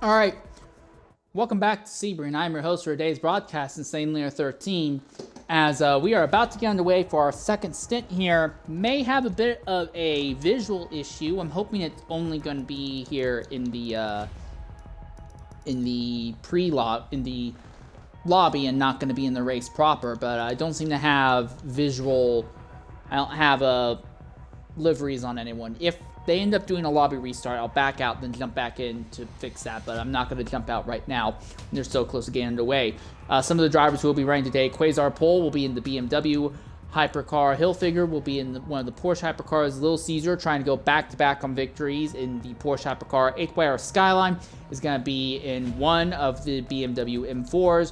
All right, welcome back to Sebring. I'm your host for today's broadcast, Insane Layer 13. As we are about to get underway for our second stint here, may have a bit of a visual issue. I'm hoping it's only going to be here in the lobby and not going to be in the race proper. But I don't seem to have visual. I don't have liveries on anyone. If they end up doing a lobby restart, I'll back out, then jump back in to fix that, but I'm not going to jump out right now. They're so close to getting underway. Some of the drivers who will be running today, Quasar Pole will be in the BMW hypercar. Hilfiger will be in one of the Porsche hypercars. Little Caesar trying to go back-to-back on victories in the Porsche hypercar. 8YR Skyline is going to be in one of the BMW M4s.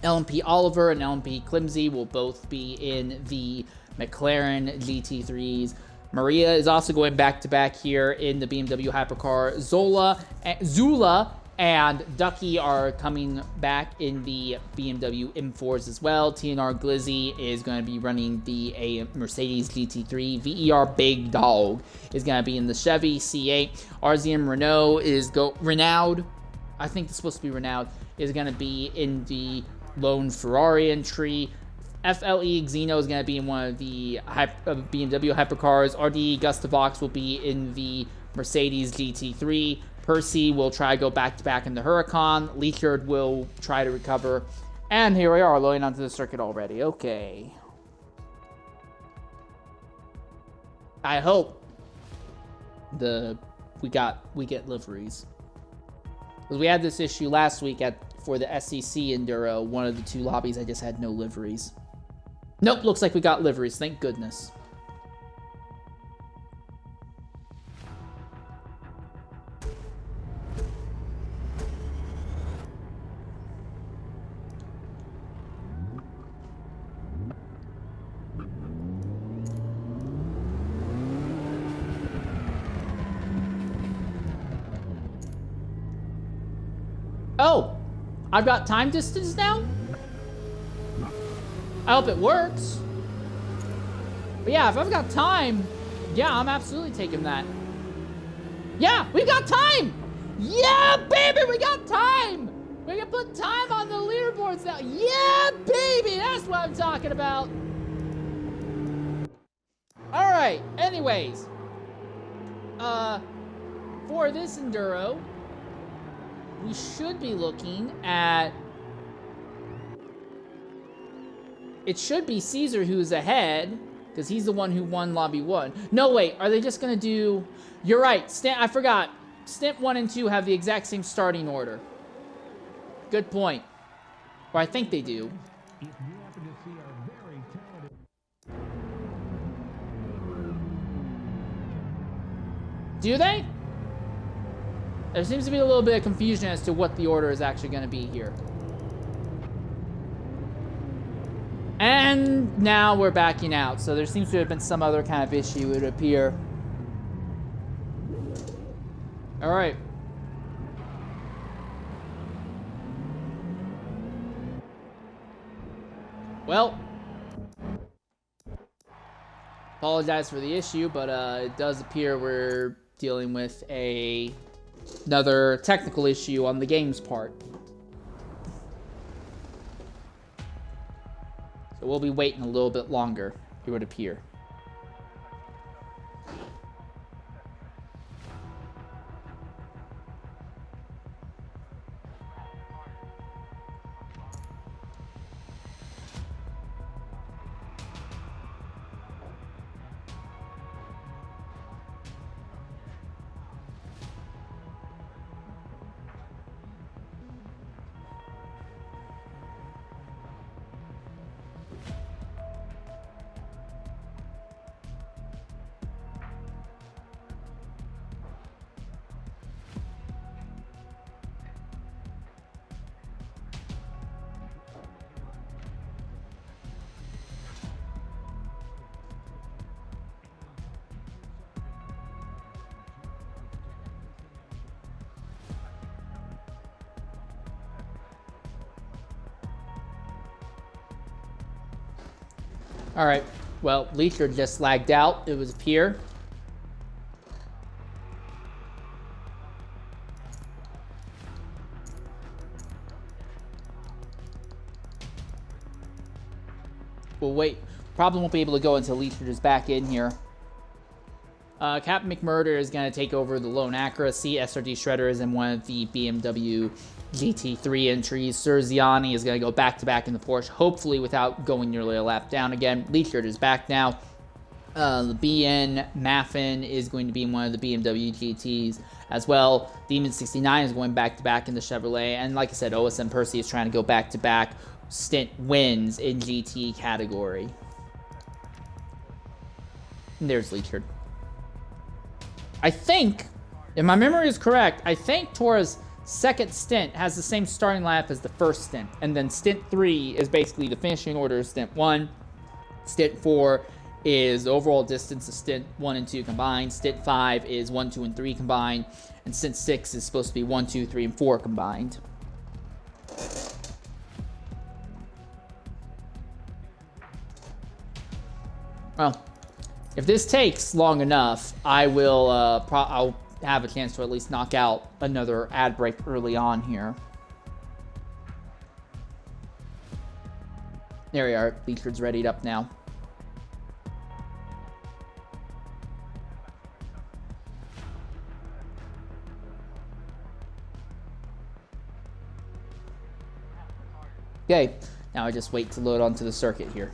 LMP Oliver and LMP Klimsey will both be in the McLaren GT3s. Maria is also going back-to-back here in the BMW hypercar. Zula and Ducky are coming back in the BMW M4s as well. TNR Glizzy is going to be running the Mercedes GT3. VER Big Dog is going to be in the Chevy C8. RZM Renaud, I think it's supposed to be Renaud, is going to be in the lone Ferrari entry. FLE Xeno is going to be in one of the BMW hypercars. RDE Gustavox will be in the Mercedes GT3. Percy will try to go back-to-back in the Huracan. Leachard will try to recover. And here we are, loading onto the circuit already. Okay. I hope we get liveries. Because we had this issue last week for the SEC Enduro. One of the two lobbies, I just had no liveries. Nope, looks like we got liveries. Thank goodness. Oh, I've got time distance now? I hope it works. But yeah, if I've got time, yeah, I'm absolutely taking that. Yeah, we've got time! Yeah, baby, we got time! We can put time on the leaderboards now. Yeah, baby, that's what I'm talking about. All right, anyways. For this Enduro, we should be looking at... It should be Caesar who's ahead, because he's the one who won Lobby 1. No, wait, are they just going to do... You're right, I forgot. Stint 1 and 2 have the exact same starting order. Good point. Or I think they do. Do they? There seems to be a little bit of confusion as to what the order is actually going to be here. And now we're backing out, so there seems to have been some other kind of issue, it would appear. All right. Well, apologize for the issue, but it does appear we're dealing with another technical issue on the game's part. So we'll be waiting a little bit longer, it would appear. All right, well, Leacher just lagged out. It was here. we'll wait. Probably won't be able to go until Leechard is back in here. Captain McMurder is going to take over the Lone Accuracy. SRD Shredder is in one of the BMW GT3 entries. Serziani is going to go back-to-back in the Porsche, hopefully without going nearly a lap down again. Leechard is back now. The BN Maffin is going to be in one of the BMW GTs as well. Demon 69 is going back-to-back in the Chevrolet. And like I said, OSM Percy is trying to go back-to-back. Stint wins in GT category. And there's Leechard. I think, if my memory is correct, I think TORA's second stint has the same starting lineup as the first stint. And then stint 3 is basically the finishing order of stint 1. Stint 4 is the overall distance of stint 1 and 2 combined. Stint 5 is 1, 2, and 3 combined. And stint 6 is supposed to be 1, 2, 3, and 4 combined. Well, if this takes long enough, I will, I'll have a chance to at least knock out another ad break early on here. There we are. Leechard's readied up now. Okay, now I just wait to load onto the circuit here.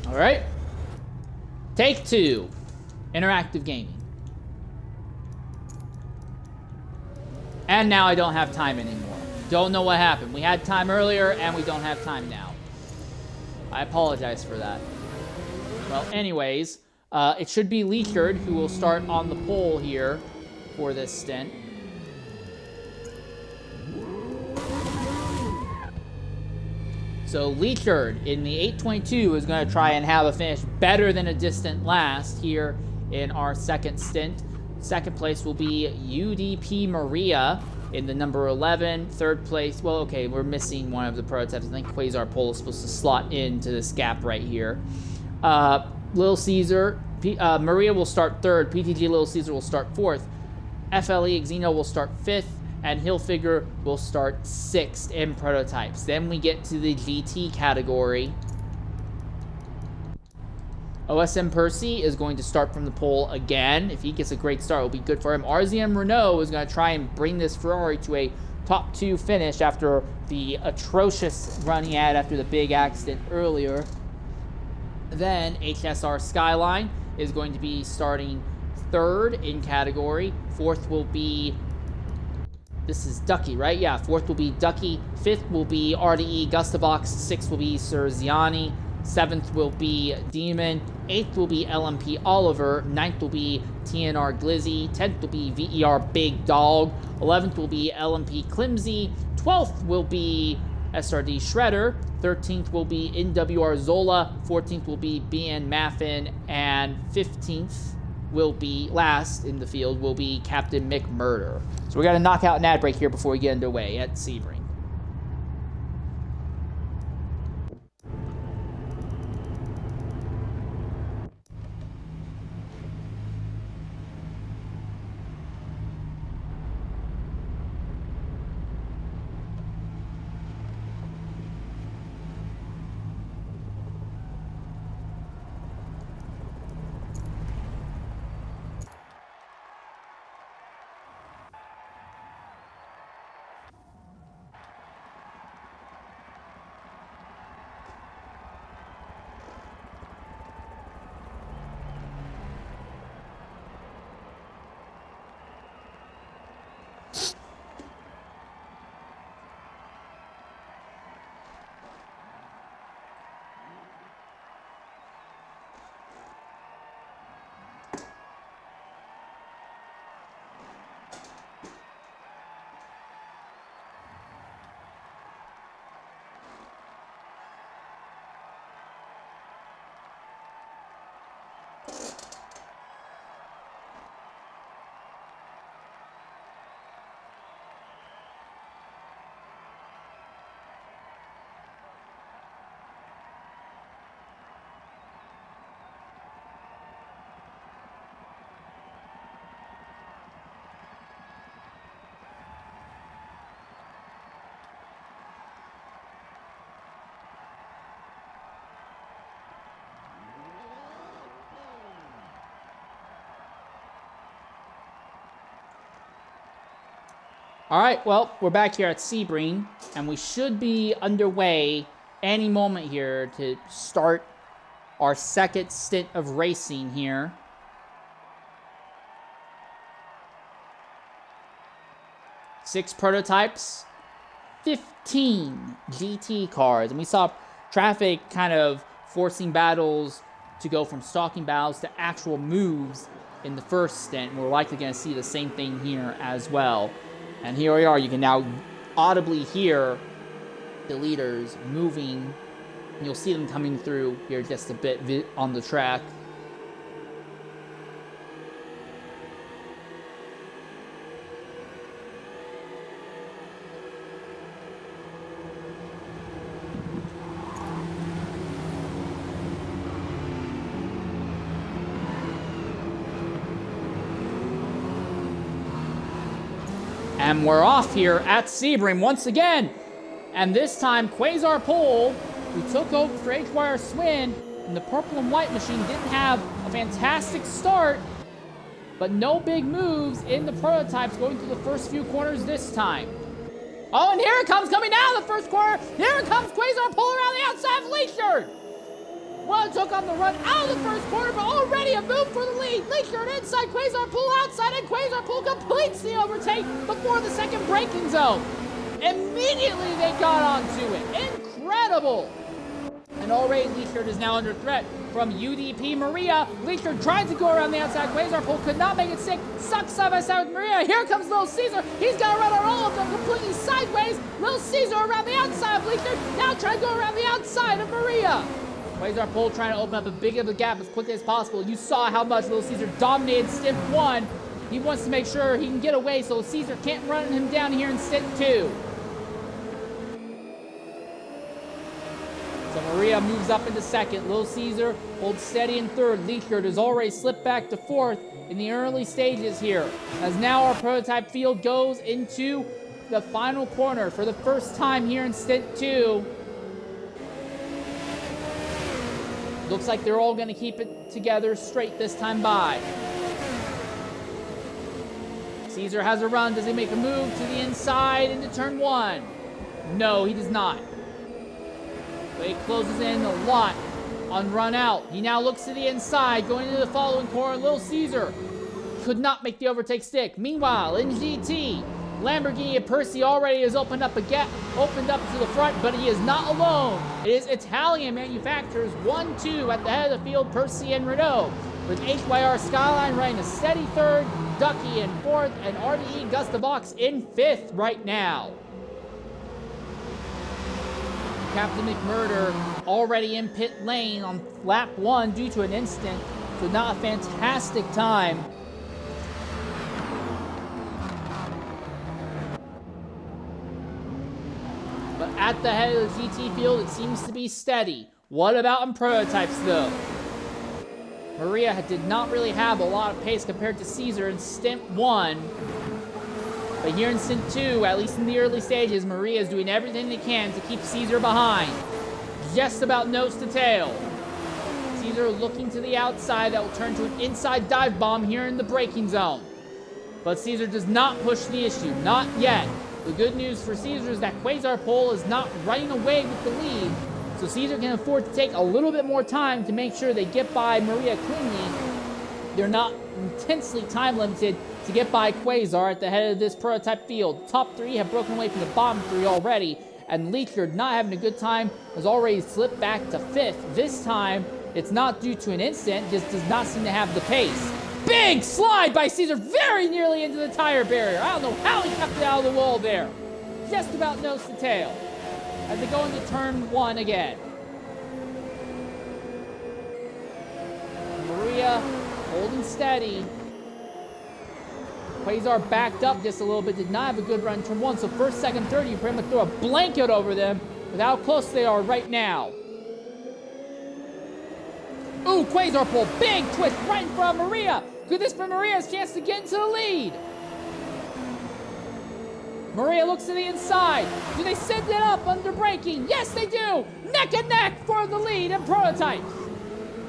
All right. Take 2. Interactive gaming. And now I don't have time anymore. Don't know what happened. We had time earlier, and we don't have time now. I apologize for that. Well, anyways, it should be Leechard who will start on the pole here for this stint. So Leechard in the 822 is going to try and have a finish better than a distant last here in our second stint. Second place will be UDP Maria in the number 11. Third place, well, okay, we're missing one of the prototypes. I think Quasar Pole is supposed to slot into this gap right here. Little Caesar, Maria will start third. PTG Little Caesar will start fourth. FLE Xeno will start fifth. And Hilfiger will start 6th in prototypes. Then we get to the GT category. OSM Percy is going to start from the pole again. If he gets a great start, it will be good for him. RZM Renault is going to try and bring this Ferrari to a top 2 finish after the atrocious run he had after the big accident earlier. Then HSR Skyline is going to be starting 3rd in category. 4th will be... This is Ducky, right? Yeah, 4th will be Ducky. 5th will be RDE Gustavox. 6th will be Serziani. 7th will be Demon. 8th will be LMP Oliver. 9th will be TNR Glizzy. 10th will be VER Big Dog. 11th will be LMP Climsy. 12th will be SRD Shredder. 13th will be NWR Zola. 14th will be BN Maffin. And 15th will be, last in the field, will be Captain McMurder. So we got to knock out an ad break here before we get underway at Sebring. All right, well, we're back here at Sebring, and we should be underway any moment here to start our second stint of racing here. Six prototypes, 15 GT cars, and we saw traffic kind of forcing battles to go from stalking battles to actual moves in the first stint. We're likely going to see the same thing here as well. And here we are. You can now audibly hear the leaders moving. And you'll see them coming through here just a bit on the track. And we're off here at Sebring once again. And this time, Quasar Pole, who took over for H-Wire Swin, and the purple and white machine didn't have a fantastic start, but no big moves in the prototypes going through the first few corners this time. Oh, and here it comes, coming down the first corner. Here it comes, Quasar Pole around the outside of Leachard. Well, took on the run out of the first corner, but already a move for the lead. Leachard inside, Quasar Pole outside, and Quasar Pole completes the overtake before the second braking zone. Immediately they got onto it. Incredible. And already Leachard is now under threat from UDP Maria. Leachard tried to go around the outside. Quasar Pole could not make it stick. Sucks side by side with Maria. Here comes Little Caesar. He's got to run on all of them completely sideways. Little Caesar around the outside of Leachard. Now trying to go around the outside of Maria. Quasar Pole trying to open up as big of a gap as quickly as possible. You saw how much Little Caesar dominated Stint 1. He wants to make sure he can get away so Caesar can't run him down here in Stint 2. So Maria moves up into second. Little Caesar holds steady in third. Leachard has already slipped back to fourth in the early stages here. As now our prototype field goes into the final corner for the first time here in Stint 2. Looks like they're all going to keep it together straight this time by. Caesar has a run. Does he make a move to the inside into turn 1? No, he does not. But he closes in a lot on run out. He now looks to the inside, going into the following corner. Little Caesar could not make the overtake stick. Meanwhile, in GT, Lamborghini and Percy already has opened up to the front, but he is not alone. It is Italian manufacturers 1-2 at the head of the field, Percy and Renault, with HYR Skyline running a steady third, Ducky in fourth, and RDE Gustavox in fifth right now. Captain McMurder already in pit lane on lap 1 due to an incident, so not a fantastic time. But at the head of the GT field, it seems to be steady. What about in prototypes, though? Maria did not really have a lot of pace compared to Caesar in Stint 1. But here in Stint 2, at least in the early stages, Maria is doing everything they can to keep Caesar behind. Just about nose to tail. Caesar looking to the outside. That will turn to an inside dive bomb here in the braking zone. But Caesar does not push the issue. Not yet. The good news for Caesar is that Quasar Pole is not running away with the lead, so Caesar can afford to take a little bit more time to make sure they get by Maria cleanly. They're not intensely time limited to get by Quasar at the head of this prototype field. Top 3 have broken away from the bottom 3 already, and Leachard, not having a good time, has already slipped back to 5th. This time, it's not due to an incident, just does not seem to have the pace. Big slide by Caesar, very nearly into the tire barrier. I don't know how he kept it out of the wall there. Just about nose to tail as they go into turn 1 again. Maria Maria holding steady. Quasar backed up just a little bit, did not have a good run in turn 1. So first, second, third, you pretty much throw a blanket over them with how close they are right now. Ooh, Quasar pull, big twist right in front of Maria. Could this be Maria's chance to get into the lead? Maria looks to the inside. Do they send it up under braking? Yes, they do. Neck and neck for the lead in prototype.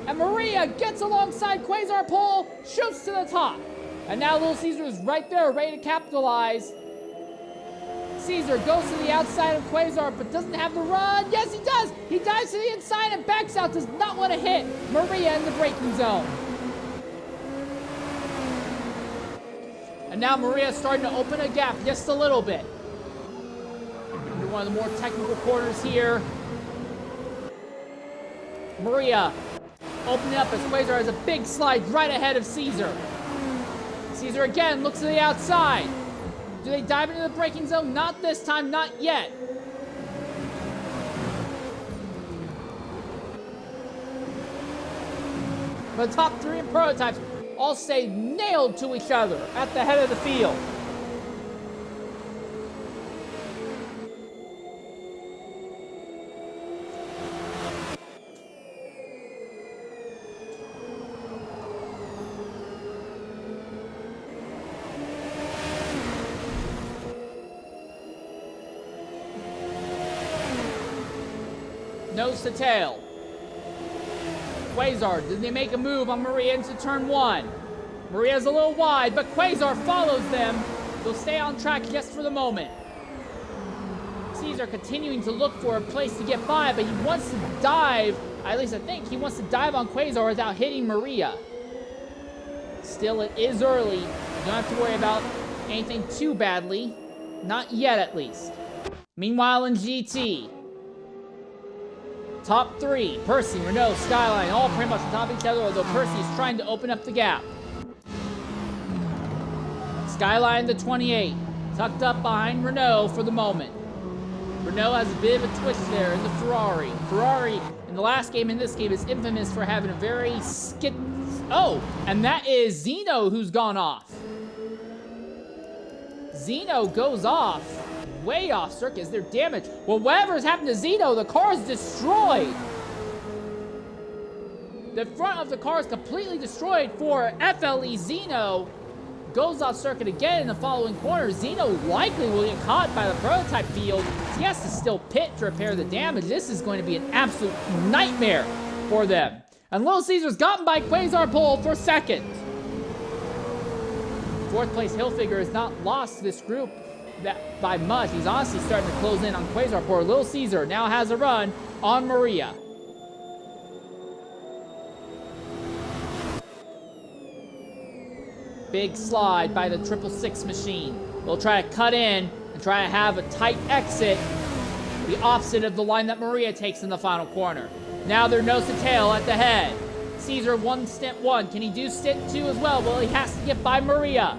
And Maria gets alongside Quasar pole, shoots to the top. And now Little Caesar is right there, ready to capitalize. Caesar goes to the outside of Quasar, but doesn't have the run. Yes, he does. He dives to the inside and backs out. Does not want to hit Maria in the braking zone. And now Maria's starting to open a gap just a little bit. Into one of the more technical corners here. Maria opening up as Quasar has a big slide right ahead of Caesar. Caesar again looks to the outside. Do they dive into the braking zone? Not this time, not yet. The top 3 in prototypes all stay nailed to each other at the head of the field. Nose to tail. Quasar, did they make a move on Maria into turn 1? Maria's a little wide, but Quasar follows them. They'll stay on track just for the moment. Caesar continuing to look for a place to get by, but he wants to dive, at least I think, he wants to dive on Quasar without hitting Maria. Still, it is early. You don't have to worry about anything too badly. Not yet, at least. Meanwhile, in GT, top 3, Percy, Renault, Skyline, all pretty much on top of each other, although Percy is trying to open up the gap. Skyline, the 28, tucked up behind Renault for the moment. Renault has a bit of a twist there in the Ferrari. Ferrari, in the last game and this game, is infamous for having a very Oh, and that is Zeno who's gone off. Zeno goes off. Way off circuit. Is there damage? Well, whatever's happened to Zeno, the car is destroyed. The front of the car is completely destroyed for FLE. Zeno goes off circuit again in the following corner. Zeno likely will get caught by the prototype field. He has to still pit to repair the damage. This is going to be an absolute nightmare for them. And Little Caesar's gotten by Quasar pole for second. 4th place Hilfiger has not lost this group that by much. He's honestly starting to close in on Quasar. Poor Little Caesar now has a run on Maria. Big slide by the 666 machine. They'll try to cut in and try to have a tight exit, the opposite of the line that Maria takes in the final corner. Now they're nose to tail at the head. Caesar won stint 1. Can he do stint 2 as well? Well, he has to get by Maria.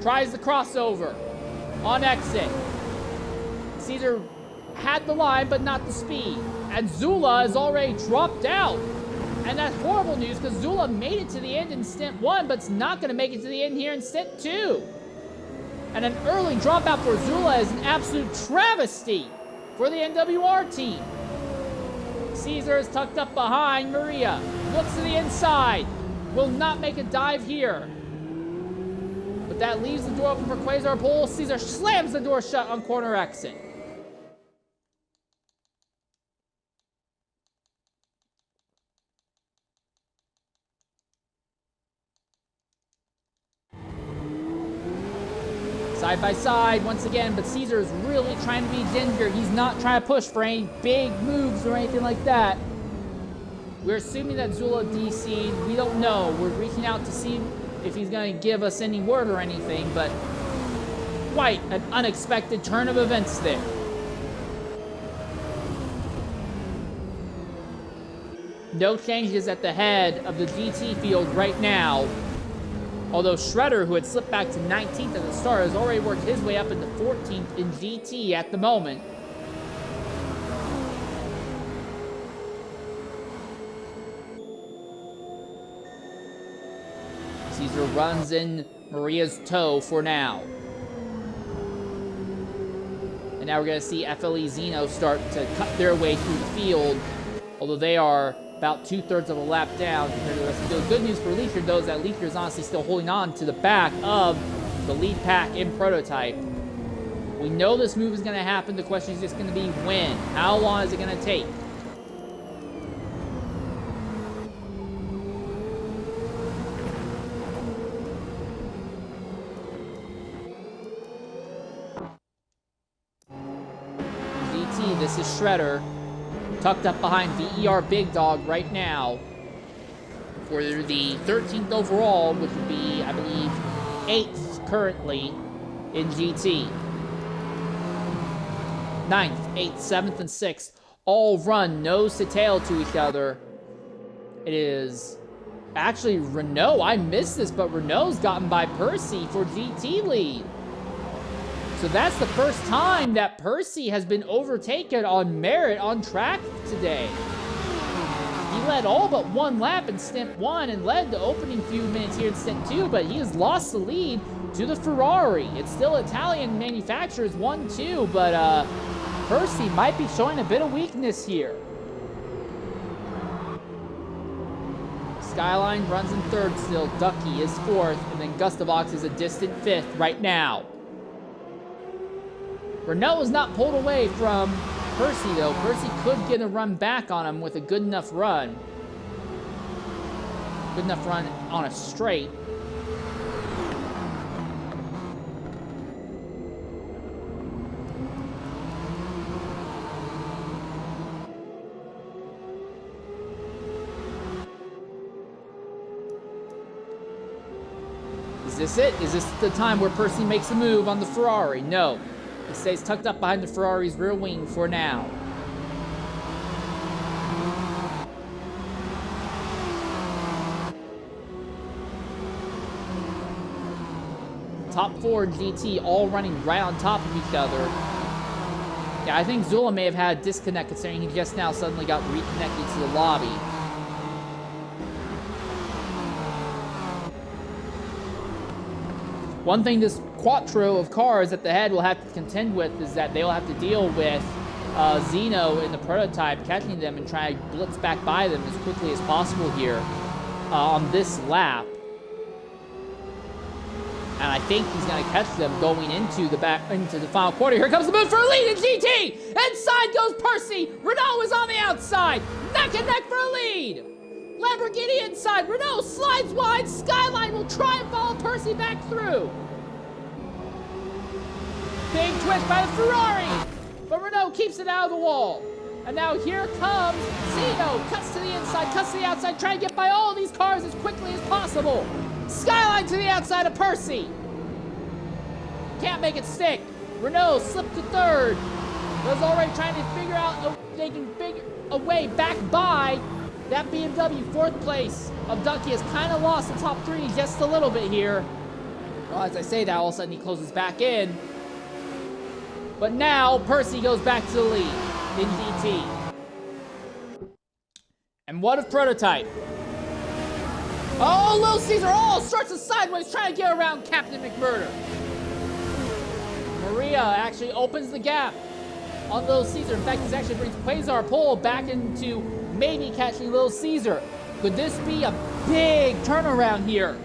Tries the crossover on exit. Caesar had the line, but not the speed. And Zula has already dropped out. And that's horrible news because Zula made it to the end in stint 1, but it's not going to make it to the end here in stint 2. And an early dropout for Zula is an absolute travesty for the NWR team. Caesar is tucked up behind Maria. Looks to the inside. Will not make a dive here. But that leaves the door open for Quasar pole. Caesar slams the door shut on corner exit. Side by side once again, but Caesar is really trying to be ginger. He's not trying to push for any big moves or anything like that. We're assuming that Zula DC'd. We don't know. We're reaching out to see if he's going to give us any word or anything, but quite an unexpected turn of events there. No changes at the head of the GT field right now. Although Shredder, who had slipped back to 19th at the start, has already worked his way up into 14th in GT at the moment. Caesar runs in Maria's toe for now. And now we're going to see FLE Zeno start to cut their way through the field, although they are about 2/3 of a lap down compared to the rest of the field. Good news for Leacher, though, is that Leacher is honestly still holding on to the back of the lead pack in Prototype. We know this move is going to happen. The question is just going to be when. How long is it going to take? GT, this is Shredder, tucked up behind VER Big Dog right now for the 13th overall, which would be, I believe, 8th currently in GT. 9th, 8th, 7th, and 6th all run nose to tail to each other. It is actually Renault. I missed this, but Renault's gotten by Percy for GT lead. So that's the first time that Percy has been overtaken on merit on track today. He led all but one lap in Stint 1 and led the opening few minutes here in Stint 2, but he has lost the lead to the Ferrari. It's still Italian manufacturers 1-2, but Percy might be showing a bit of weakness here. Skyline runs in 3rd still, Ducky is 4th, and then Gustavox is a distant 5th right now. Renault was not pulled away from Percy, though. Percy could get a run back on him with a good enough run. Good enough run on a straight. Is this it? Is this the time where Percy makes a move on the Ferrari? No. He stays tucked up behind the Ferrari's rear wing for now. Top 4 GT all running right on top of each other. Yeah, I think Zula may have had a disconnect considering he just now suddenly got reconnected to the lobby. One thing this quattro of cars at the head will have to contend with is that they'll have to deal with Zeno in the Prototype, catching them and trying to blitz back by them as quickly as possible here on this lap. And I think he's going to catch them going into the final quarter. Here comes the move for a lead in GT! Inside goes Percy! Renault is on the outside! Neck and neck for a lead! Lamborghini inside, Renault slides wide, Skyline will try and follow Percy back through. Big twist by the Ferrari, but Renault keeps it out of the wall. And now here comes Zeno, cuts to the inside, cuts to the outside, trying to get by all of these cars as quickly as possible. Skyline to the outside of Percy. Can't make it stick. Renault slipped to 3rd. Was already trying to figure out they can figure a way back by that BMW 4th place of Ducky has kind of lost the top 3 just a little bit here. Well, as I say that, all of a sudden he closes back in. But now Percy goes back to the lead in GT. And what of Prototype? Oh, Little Caesar starts to sideways trying to get around Captain McMurder. Maria actually opens the gap on Little Caesar. In fact, this actually brings Quasar Pole back into maybe catching Little Caesar. Could this be a big turnaround here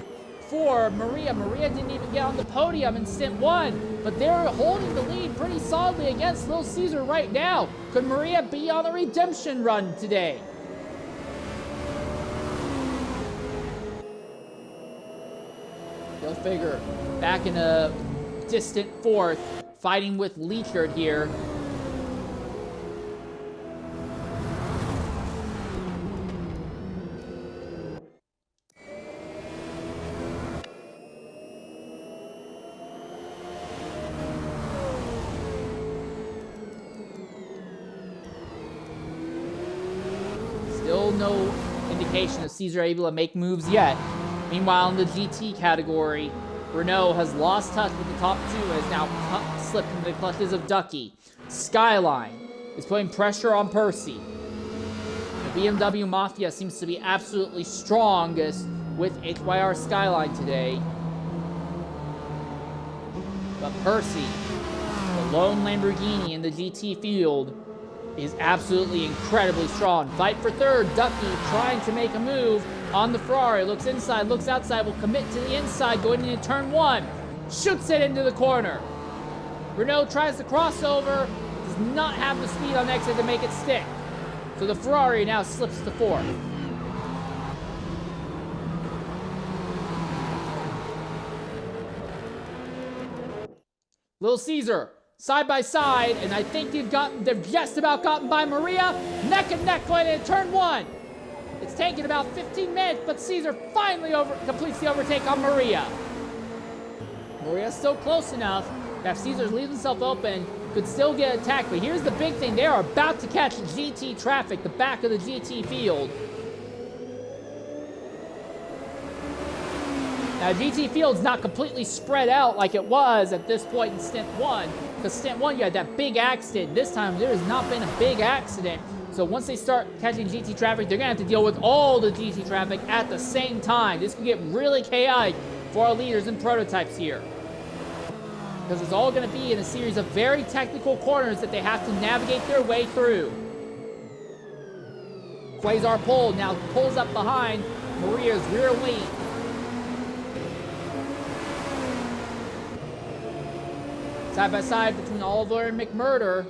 for Maria? Maria didn't even get on the podium in Stint 1, but they're holding the lead pretty solidly against Little Caesar right now. Could Maria be on a redemption run today? Go figure. Back in a distant 4th, fighting with Leachard here. Still no indication of Caesar able to make moves yet. Meanwhile, in the GT category, Renault has lost touch with the top 2 and has now slipped into the clutches of Ducky. Skyline is putting pressure on Percy. The BMW Mafia seems to be absolutely strongest with HYR Skyline today. But Percy, the lone Lamborghini in the GT field, is absolutely incredibly strong. Fight for third. Ducky trying to make a move on the Ferrari. Looks inside, looks outside, will commit to the inside going into turn one. Shoots it into the corner. Renault tries to crossover, does not have the speed on exit to make it stick. So the Ferrari now slips to fourth. Little Caesar, side by side, and I think they've just about gotten by Maria. Neck and neck going into turn one. It's taken about 15 minutes, but Caesar finally completes the overtake on Maria. Maria's still close enough that if Caesar leaves himself open, could still get attacked. But here's the big thing. They are about to catch GT traffic, the back of the GT field. Now, GT field's not completely spread out like it was at this point in Stint 1. Because Stint 1, you had that big accident. This time, there has not been a big accident. So once they start catching GT traffic, they're going to have to deal with all the GT traffic at the same time. This could get really chaotic for our leaders and prototypes here. Because it's all going to be in a series of very technical corners that they have to navigate their way through. Quasar Pole now pulls up behind Maria's rear wing. Side by side between Oliver and McMurder.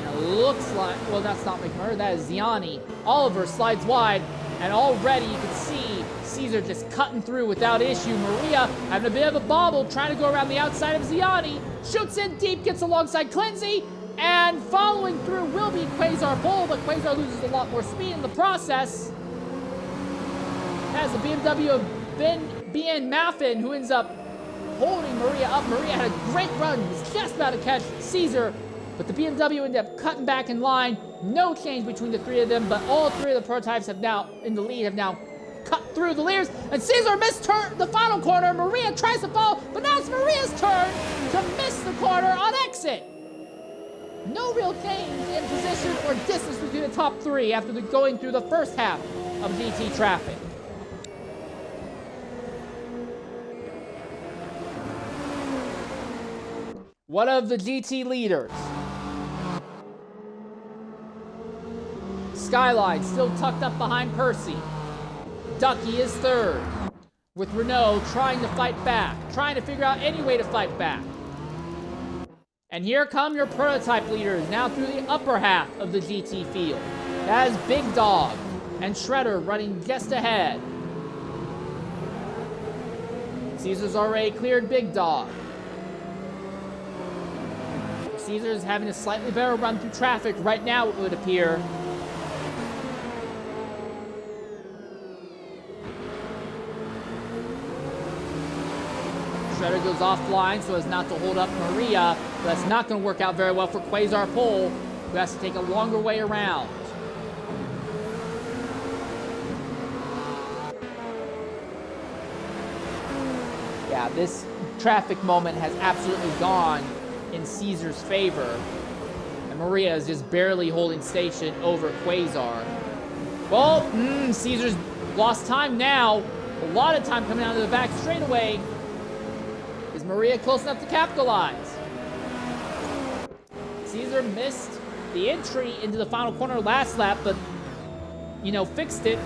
And it looks like, well, that's not McMurder, that is Ziani. Oliver slides wide, and already you can see Caesar just cutting through without issue. Maria having a bit of a bobble, trying to go around the outside of Ziani. Shoots in deep, gets alongside Clincy, and following through will be Quasar Pole, but Quasar loses a lot more speed in the process. As the BMW of Ben Maffin, who ends up holding Maria up. Maria had a great run, was just about to catch Caesar, but the BMW ended up cutting back in line. No change between the three of them, but all three of the prototypes have now, in the lead, have now cut through the leaders, and Caesar missed the final corner. Maria tries to follow, but now it's Maria's turn to miss the corner on exit. No real change in position or distance between the top three after going through the first half of GT traffic. One of the GT leaders. Skyline still tucked up behind Percy. Ducky is third, with Renault trying to fight back, trying to figure out any way to fight back. And here come your prototype leaders now through the upper half of the GT field. That is Big Dog and Shredder running just ahead. Caesar's already cleared Big Dog. Caesar's having a slightly better run through traffic right now, it would appear. Shredder goes offline so as not to hold up Maria, but that's not going to work out very well for Quasar Pole, who has to take a longer way around. Yeah, this traffic moment has absolutely gone in Caesar's favor, and Maria is just barely holding station over Quasar. Well, Caesar's lost time now. A lot of time coming out of the back straightaway. Is Maria close enough to capitalize? Caesar missed the entry into the final corner last lap, but, fixed it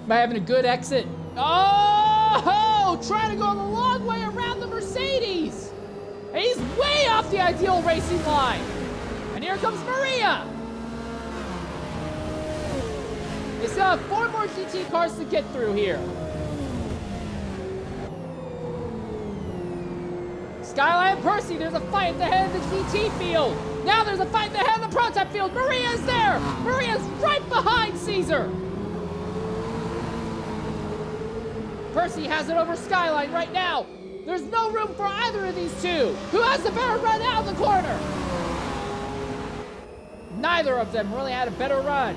by having a good exit. Oh! Trying to go the long way around the Mercedes! And he's way off the ideal racing line. And here comes Maria. They still have 4 more GT cars to get through here. Skyline and Percy, there's a fight at the head of the GT field. Now there's a fight at the head of the prototype field. Maria's there. Maria's right behind Caesar. Percy has it over Skyline right now. There's no room for either of these two. Who has the better run out of the corner? Neither of them really had a better run.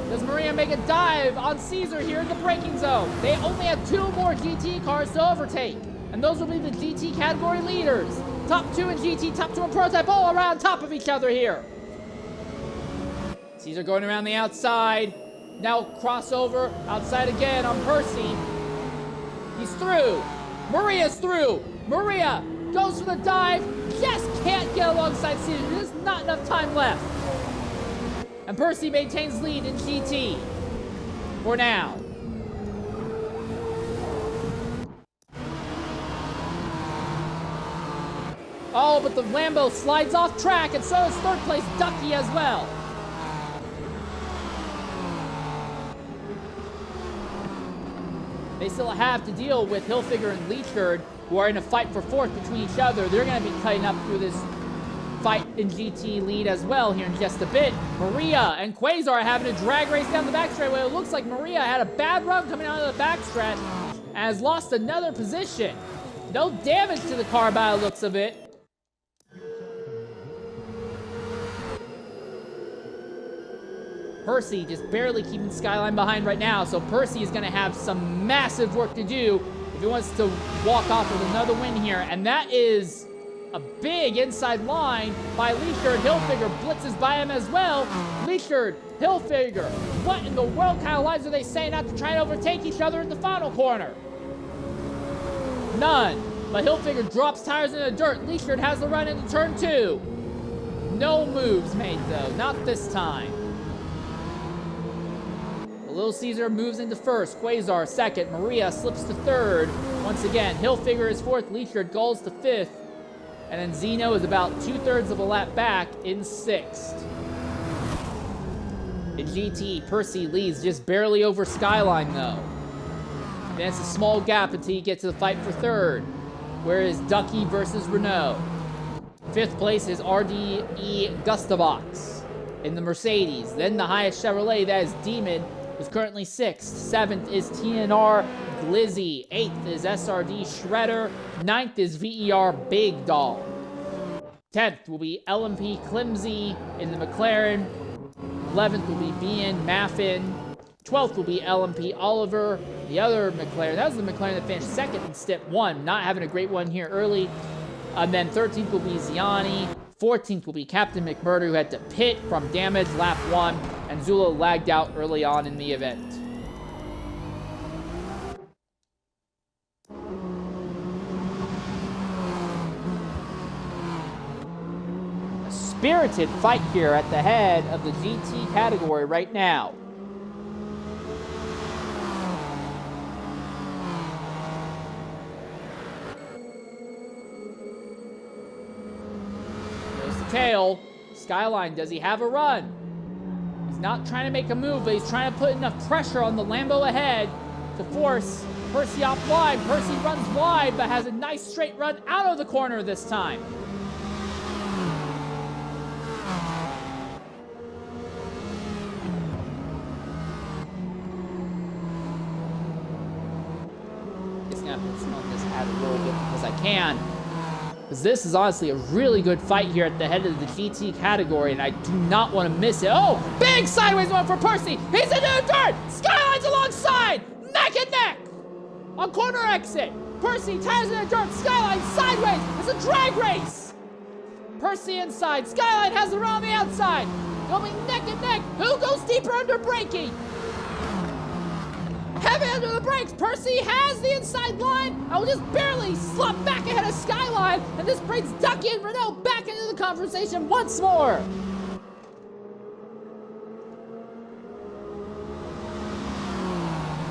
Does Maria make a dive on Caesar here in the braking zone? They only have 2 more GT cars to overtake, and those will be the GT category leaders. Top 2 in GT, top 2 in prototype, all around top of each other here. Caesar going around the outside. Now crossover outside again on Percy. He's through. Maria's through. Maria goes for the dive. Just can't get alongside Caesar. There's not enough time left. And Percy maintains lead in GT for now. Oh, but the Lambo slides off track, and so is third place Ducky as well. They still have to deal with Hilfiger and Leachard, who are in a fight for fourth between each other. They're going to be cutting up through this fight in GT lead as well here in just a bit. Maria and Quasar are having a drag race down the back straightaway. It looks like Maria had a bad run coming out of the backstretch and has lost another position. No damage to the car by the looks of it. Percy just barely keeping Skyline behind right now, so Percy is going to have some massive work to do if he wants to walk off with another win here, and that is a big inside line by Leachard. Hilfiger blitzes by him as well. Leachard, Hilfiger, what in the world kind of lines are they saying not to try and overtake each other in the final corner? None, but Hilfiger drops tires in the dirt. Leachard has the run into turn 2. No moves made though, not this time. Little Caesar moves into first, Quasar second, Maria slips to third. Once again, Hilfiger is fourth, Leachard goes to fifth, and then Zeno is about 2/3 of a lap back in sixth. In GT, Percy leads just barely over Skyline though. And it's a small gap until you get to the fight for third, whereas Ducky versus Renault. Fifth place is RDE Gustavox in the Mercedes. Then the highest Chevrolet, that is Demon, is currently 6th. 7th is TNR Glizzy. 8th is SRD Shredder. 9th is VER Big Dog. 10th will be LMP Climsy in the McLaren. 11th will be BN Maffin. 12th will be LMP Oliver. The other McLaren, that was the McLaren that finished second in Step 1. Not having a great one here early. And then 13th will be Ziani. 14th will be Captain McMurder, who had to pit from damage lap 1, and Zula lagged out early on in the event. A spirited fight here at the head of the GT category right now. Tail. Skyline, does he have a run? He's not trying to make a move, but he's trying to put enough pressure on the Lambo ahead to force Percy off wide. Percy runs wide, but has a nice straight run out of the corner this time. Just gonna smoke this out a little bit because I can. Because this is honestly a really good fight here at the head of the GT category, and I do not want to miss it. Oh, big sideways one for Percy. He's into the dirt. Skyline's alongside. Neck and neck. On corner exit. Percy tires in the dirt. Skyline sideways. It's a drag race. Percy inside. Skyline has the run on the outside. They'll be neck and neck. Who goes deeper under braking? Heavy under the brakes. Percy has the inside line. I will just barely slop back ahead of Skyline, and this brings Ducky and Renault back into the conversation once more.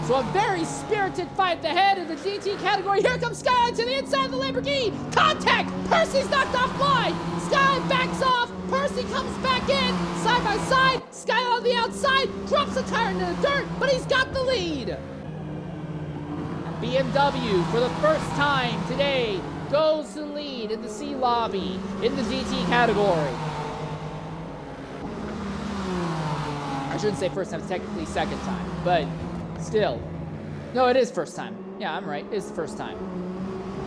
So a very spirited fight at the head of the GT category. Here comes Skyline to the inside of the Lamborghini. Contact! Percy's knocked off line. Skyline backs off. Percy comes back in. Side by side. Skyline on the outside. Drops a tire into the dirt, but he's got the lead. And BMW, for the first time today, goes to the lead in the C lobby in the GT category. I shouldn't say first time, it's technically second time, but still. No, it is first time. Yeah, I'm right. It's the first time.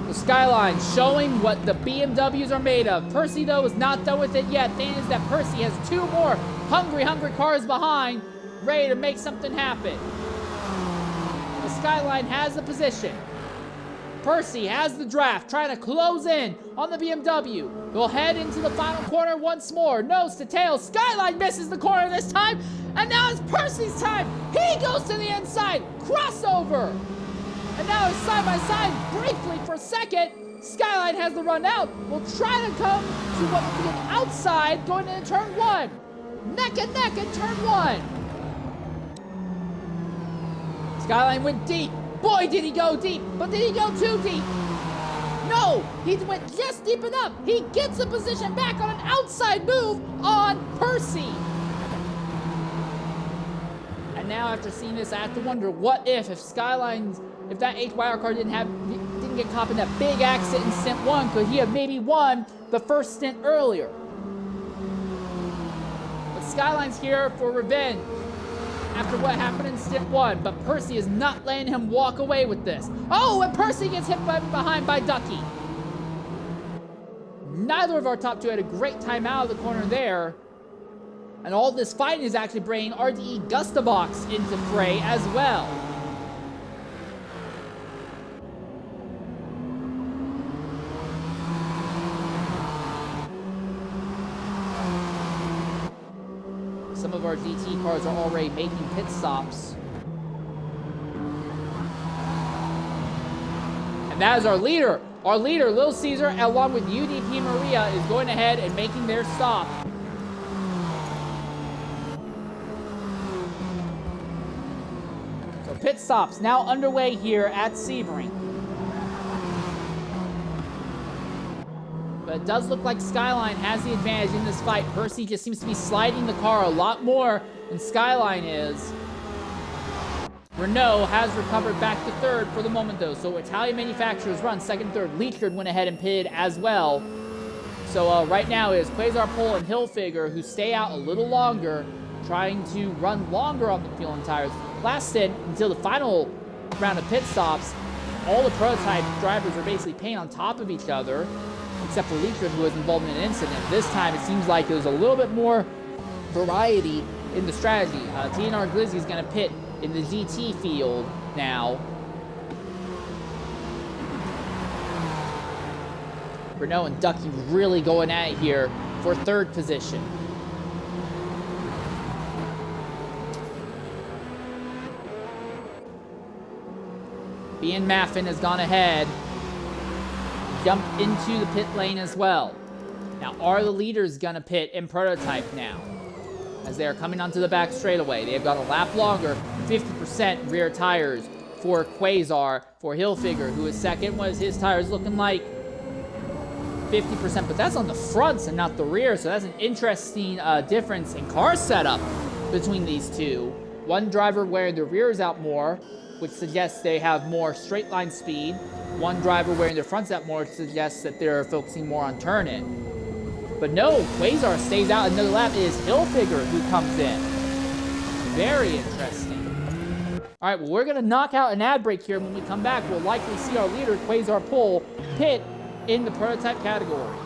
The Skyline showing what the BMWs are made of. Percy, though, is not done with it yet. Thing is that Percy has 2 more hungry cars behind, ready to make something happen. The Skyline has the position. Percy has the draft, trying to close in on the BMW. He'll head into the final corner once more. Nose to tail. Skyline misses the corner this time. And now it's Percy's time. He goes to the inside. Crossover. And now it's side by side briefly for a second. Skyline has the run out. Will try to come to what would be an outside going into turn 1. Neck and neck in turn 1. Skyline went deep. Boy, did he go deep, but did he go too deep? No, he went just deep enough. He gets the position back on an outside move on Percy. And now after seeing this, I have to wonder, what if that HYR car didn't get caught in that big accident in Stint 1, could he have maybe won the first stint earlier? But Skyline's here for revenge after what happened in Stint 1, but Percy is not letting him walk away with this. Oh, and Percy gets hit behind by Ducky. Neither of our top two had a great time out of the corner there. And all this fighting is actually bringing RDE Gustabox into fray as well. Some of our DT cars are already making pit stops. And that is our leader. Our leader, Little Caesar, along with UDP Maria, is going ahead and making their stop. So pit stops now underway here at Sebring. But it does look like Skyline has the advantage in this fight. Percy just seems to be sliding the car a lot more than Skyline is. Renault has recovered back to third for the moment, though. So Italian manufacturers run second, third. Leachard went ahead and pitted as well. So right now is Quasar Pole and Hilfiger, who stay out a little longer, trying to run longer on the fuel and tires. Last stint, until the final round of pit stops, all the prototype drivers are basically paying on top of each other, except for Leachard, who was involved in an incident. This time, it seems like there's a little bit more variety in the strategy. TNR Glizzy is going to pit in the GT field now. Renault and Ducky really going at it here for third position. Ian Maffin has gone ahead, jumped into the pit lane as well. Now, are the leaders gonna pit in prototype now? As they are coming onto the back straightaway. They have got a lap longer, 50% rear tires for Quasar. For Hilfiger, who is second, was his tires looking like 50%, but that's on the fronts and not the rear, so that's an interesting difference in car setup between these two. One driver wearing the rears out more, which suggests they have more straight line speed. One driver wearing their fronts out more suggests that they're focusing more on turn-in. But no, Quasar stays out another lap. It is Hilfiger who comes in. Very interesting. All right, well, we're going to knock out an ad break here. When we come back, we'll likely see our leader, Quasar Pole, pit in the prototype category.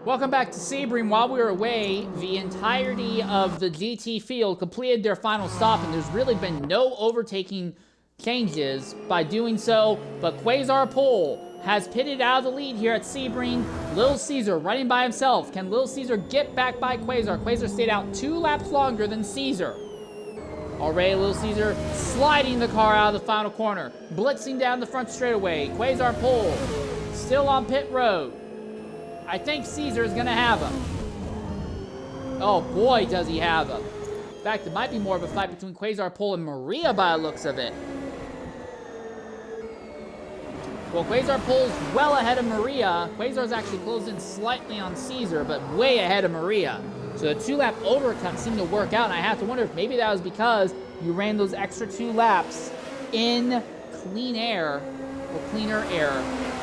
Welcome back to Sebring. While we were away, the entirety of the GT field completed their final stop, and there's really been no overtaking changes by doing so, but Quasar Pole has pitted out of the lead here at Sebring. Little Caesar running by himself. Can Little Caesar get back by Quasar? Quasar stayed out 2 laps longer than Caesar. Already Little Caesar sliding the car out of the final corner, blitzing down the front straightaway. Quasar Pole still on pit road. I think Caesar is going to have him. Oh boy, does he have him. In fact, it might be more of a fight between Quasar Pole and Maria by the looks of it. Well, Quasar Pole's well ahead of Maria. Quasar's actually closed in slightly on Caesar, but way ahead of Maria. So the 2-lap overcut seemed to work out, and I have to wonder if maybe that was because you ran those extra 2 laps in clean air, or cleaner air.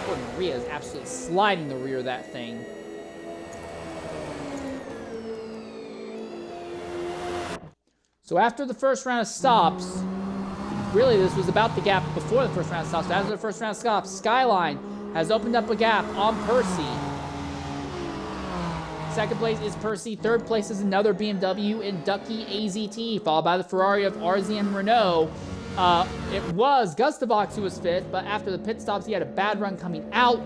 Poor Maria is absolutely sliding the rear of that thing. So after the first round of stops, really this was about the gap before the first round of stops, but after the first round of stops, Skyline has opened up a gap on Percy. Second place is Percy. Third place is another BMW in Ducky AZT, followed by the Ferrari of RZM Renault. It was Gustavox who was 5th, but after the pit stops, he had a bad run coming out.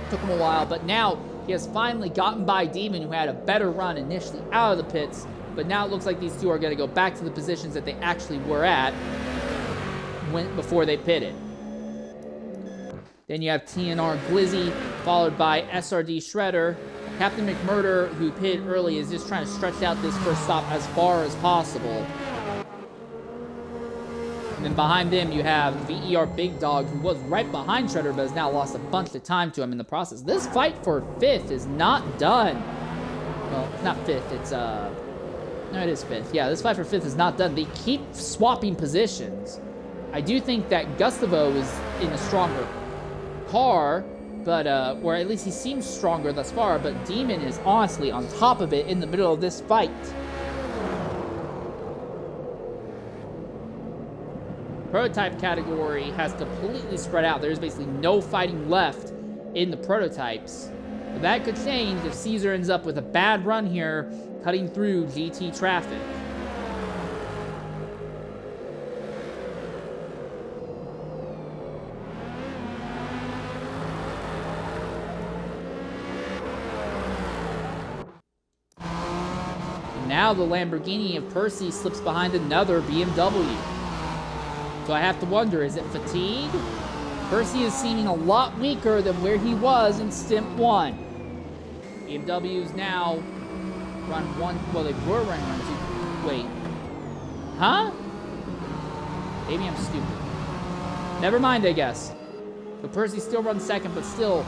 Took him a while, but now he has finally gotten by Demon, who had a better run initially out of the pits. But now it looks like these two are going to go back to the positions that they actually were at before they pitted. Then you have TNR Glizzy, followed by SRD Shredder. Captain McMurder, who pitted early, is just trying to stretch out this first stop as far as possible. And then behind them, you have VER Big Dog, who was right behind Shredder, but has now lost a bunch of time to him in the process. This fight for 5th is not done. Well, it's not 5th, it's, no, it is 5th. Yeah, this fight for 5th is not done. They keep swapping positions. I do think that Gustavo is in a stronger car, but, or at least he seems stronger thus far, but Demon is honestly on top of it in the middle of this fight. Prototype category has completely spread out. There's basically no fighting left in the prototypes. But that could change if Caesar ends up with a bad run here, cutting through GT traffic. And now the Lamborghini of Percy slips behind another BMW. So I have to wonder, is it fatigue? Percy is seeming a lot weaker than where he was in Stint 1. BMWs now run 1, well, they were running run 2. Wait. Huh? Maybe I'm stupid. Never mind, I guess. But Percy still runs 2nd, but still,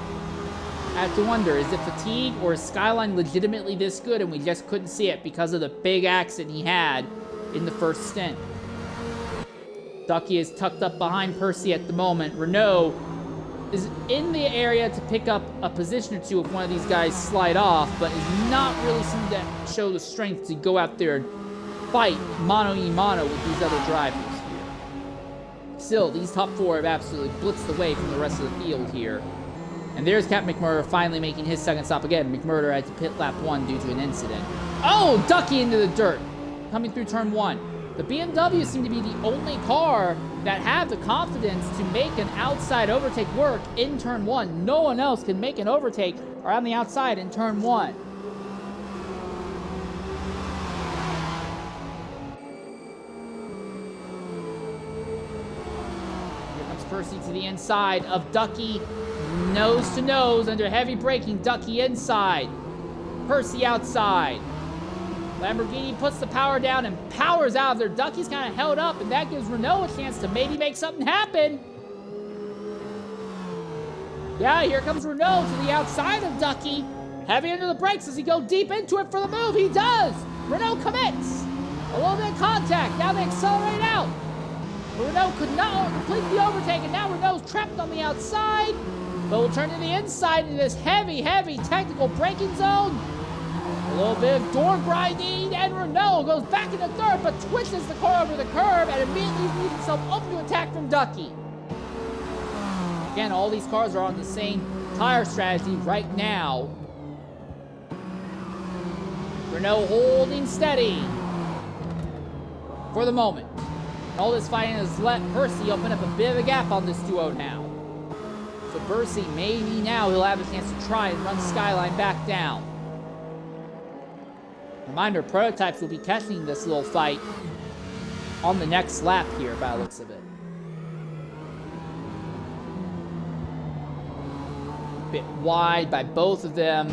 I have to wonder, is it fatigue or is Skyline legitimately this good and we just couldn't see it because of the big accident he had in the first stint? Ducky is tucked up behind Percy at the moment. Renault is in the area to pick up a position or two if one of these guys slide off, but is not really seeming to show the strength to go out there and fight mano-y-mano with these other drivers here. Still, these top 4 have absolutely blitzed away from the rest of the field here. And there's Captain McMurder finally making his 2nd stop again. McMurder had to pit lap 1 due to an incident. Oh, Ducky into the dirt, coming through turn 1. The BMW seem to be the only car that have the confidence to make an outside overtake work in turn 1. No one else can make an overtake around the outside in turn 1. Here comes Percy to the inside of Ducky. Nose to nose under heavy braking. Ducky inside. Percy outside. Lamborghini puts the power down and powers out of there. Ducky's kind of held up, and that gives Renault a chance to maybe make something happen. Yeah, here comes Renault to the outside of Ducky. Heavy under the brakes. Does he go deep into it for the move? He does. Renault commits. A little bit of contact. Now they accelerate out. But Renault could not complete the overtake, and now Renault's trapped on the outside. But we'll turn to the inside into this heavy, heavy technical braking zone. A little bit of door grinding, and Renault goes back into 3rd, but twists the car over the curb and immediately leaves himself open to attack from Ducky. Again, all these cars are on the same tire strategy right now. Renault holding steady for the moment. And all this fighting has let Percy open up a bit of a gap on this duo now. So Percy, maybe now he'll have a chance to try and run Skyline back down. Reminder, Prototypes will be catching this little fight on the next lap here by the looks of it. A bit wide by both of them.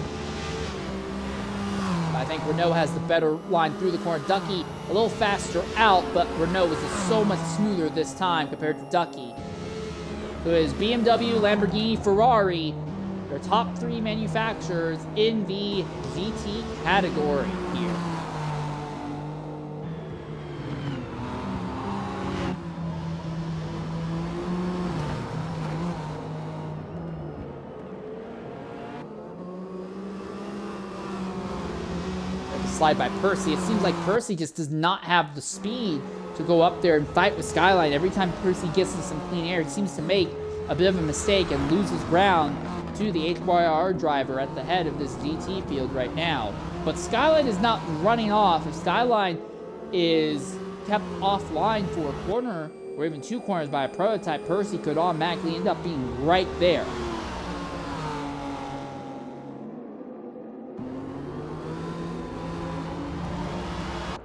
I think Renault has the better line through the corner. Ducky a little faster out, but Renault was just so much smoother this time compared to Ducky, who is BMW, Lamborghini, Ferrari, their top 3 manufacturers in the GT category here. Slide by Percy. It seems like Percy just does not have the speed to go up there and fight with Skyline. Every time Percy gets in some clean air, he seems to make a bit of a mistake and loses ground to the HYR driver at the head of this GT field right now. But Skyline is not running off. If Skyline is kept offline for a corner or even 2 corners by a Prototype, Percy could automatically end up being right there.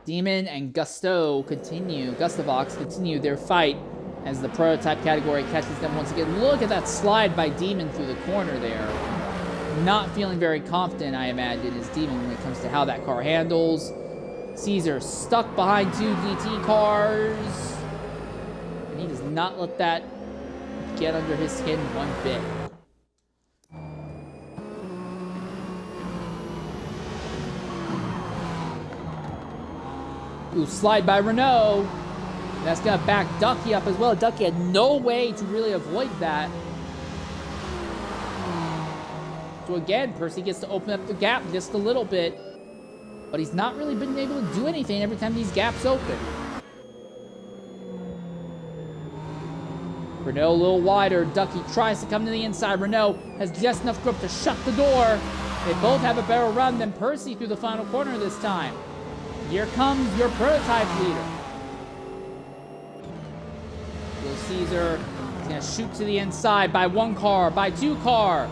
Demon and Gustovox continue their fight as the Prototype category catches them once again. Look at that slide by Demon through the corner there. Not feeling very confident, I imagine, is Demon when it comes to how that car handles. Caesar stuck behind 2 GT cars. And he does not let that get under his skin one bit. Ooh, slide by Renault. And that's going to back Ducky up as well. Ducky had no way to really avoid that. So again, Percy gets to open up the gap just a little bit. But he's not really been able to do anything every time these gaps open. Renault a little wider. Ducky tries to come to the inside. Renault has just enough grip to shut the door. They both have a better run than Percy through the final corner this time. Here comes your Prototype leader. Little Caesar is going to shoot to the inside by 1 car, by 2 car,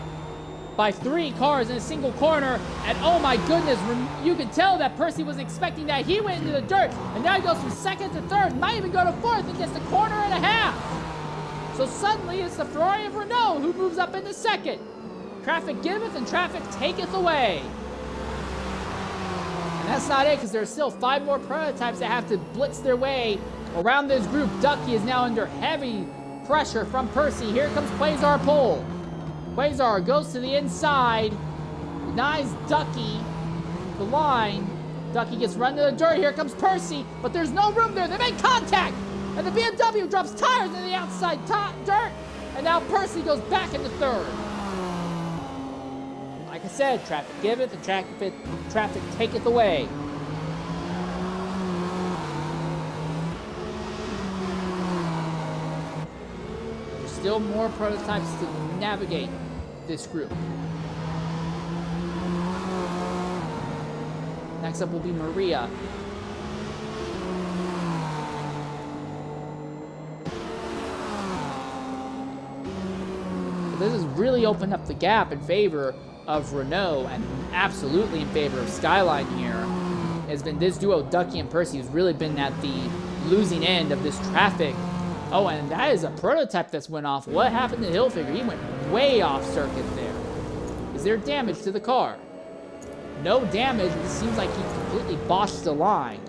by 3 cars in a single corner. And oh my goodness, you can tell that Percy was expecting that. He went into the dirt, and now he goes from 2nd to 3rd, might even go to 4th and gets a corner and a half. So suddenly it's the Ferrari of Renault who moves up into 2nd. Traffic giveth and traffic taketh away. And that's not it, because there are still 5 more Prototypes that have to blitz their way around this group. Ducky is now under heavy pressure from Percy. Here comes Quasar pole. Quasar goes to the inside, denies Ducky the line. Ducky gets run to the dirt. Here comes Percy, but there's no room there. They make contact, and the BMW drops tires in the outside dirt, and now Percy goes back into 3rd. Like I said, traffic giveth and traffic taketh away. There's still more Prototypes to navigate this group. Next up will be Maria. But this has really opened up the gap in favor of Renault and absolutely in favor of Skyline here. Has been this duo, Ducky and Percy, who's really been at the losing end of this traffic. Oh, and that is a Prototype that's went off. What happened to Hilfiger? He went way off circuit there. Is there damage to the car? No damage. It seems like he completely botched the line.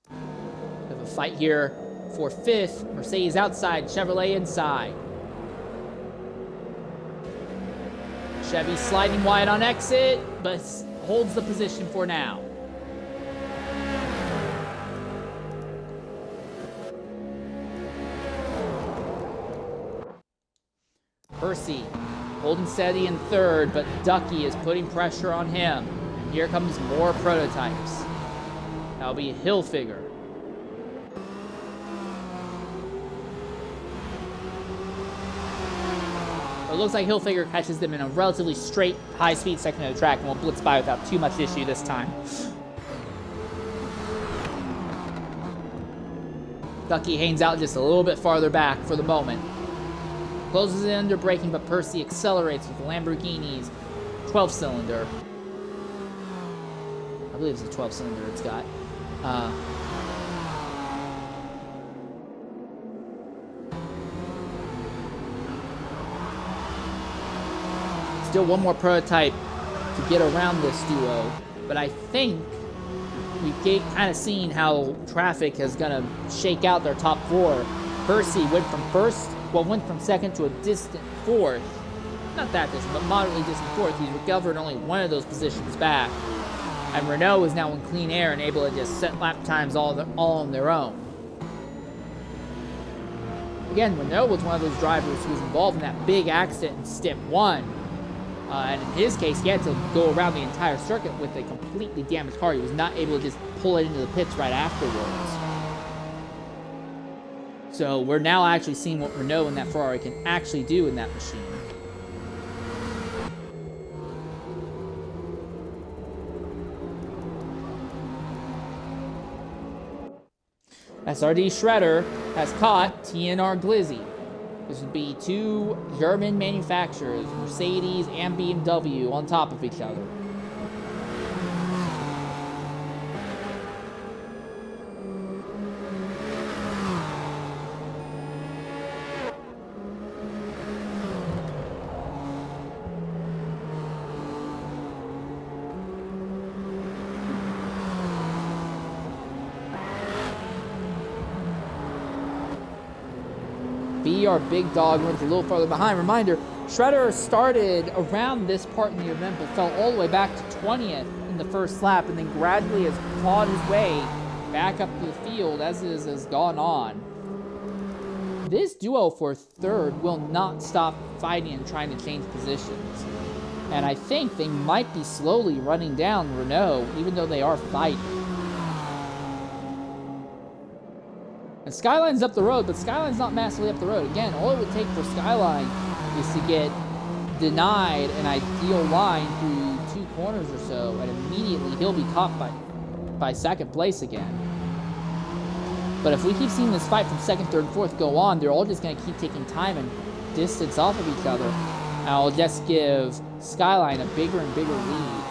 We have a fight here for 5th. Mercedes outside, Chevrolet inside. Chevy sliding wide on exit, but holds the position for now. Percy holding steady in 3rd, but Ducky is putting pressure on him. And here comes more Prototypes. That'll be Hilfiger. But it looks like Hilfiger catches them in a relatively straight, high-speed section of the track and will blitz by without too much issue this time. Ducky hangs out just a little bit farther back for the moment. Closes in under braking, but Percy accelerates with the Lamborghini's 12-cylinder. I believe it's a 12-cylinder it's got. Still one more prototype to get around this duo, but I think we've kind of seen how traffic is going to shake out their top four. Percy went from second to a distant fourth. Not that distant, but moderately distant fourth. He's recovered only one of those positions back. And Renault is now in clean air and able to just set lap times all on their own. Again, Renault was one of those drivers who was involved in that big accident in Stint 1. And in his case, he had to go around the entire circuit with a completely damaged car. He was not able to just pull it into the pits right afterwards. So we're now actually seeing what Renault and that Ferrari can actually do in that machine. SRD Shredder has caught TNR Glizzy. This would be two German manufacturers, Mercedes and BMW, on top of each other. Our big dog runs a little farther behind. Reminder, Shredder started around this part in the event but fell all the way back to 20th in the first lap and then gradually has clawed his way back up to the field as it has gone on. This duo for third will not stop fighting and trying to change positions. And I think they might be slowly running down Renault even though they are fighting. And Skyline's up the road, but Skyline's not massively up the road. Again, all it would take for Skyline is to get denied an ideal line through 2 corners or so, and immediately he'll be caught by second place again. But if we keep seeing this fight from second, third, fourth go on, they're all just going to keep taking time and distance off of each other. And I'll just give Skyline a bigger and bigger lead.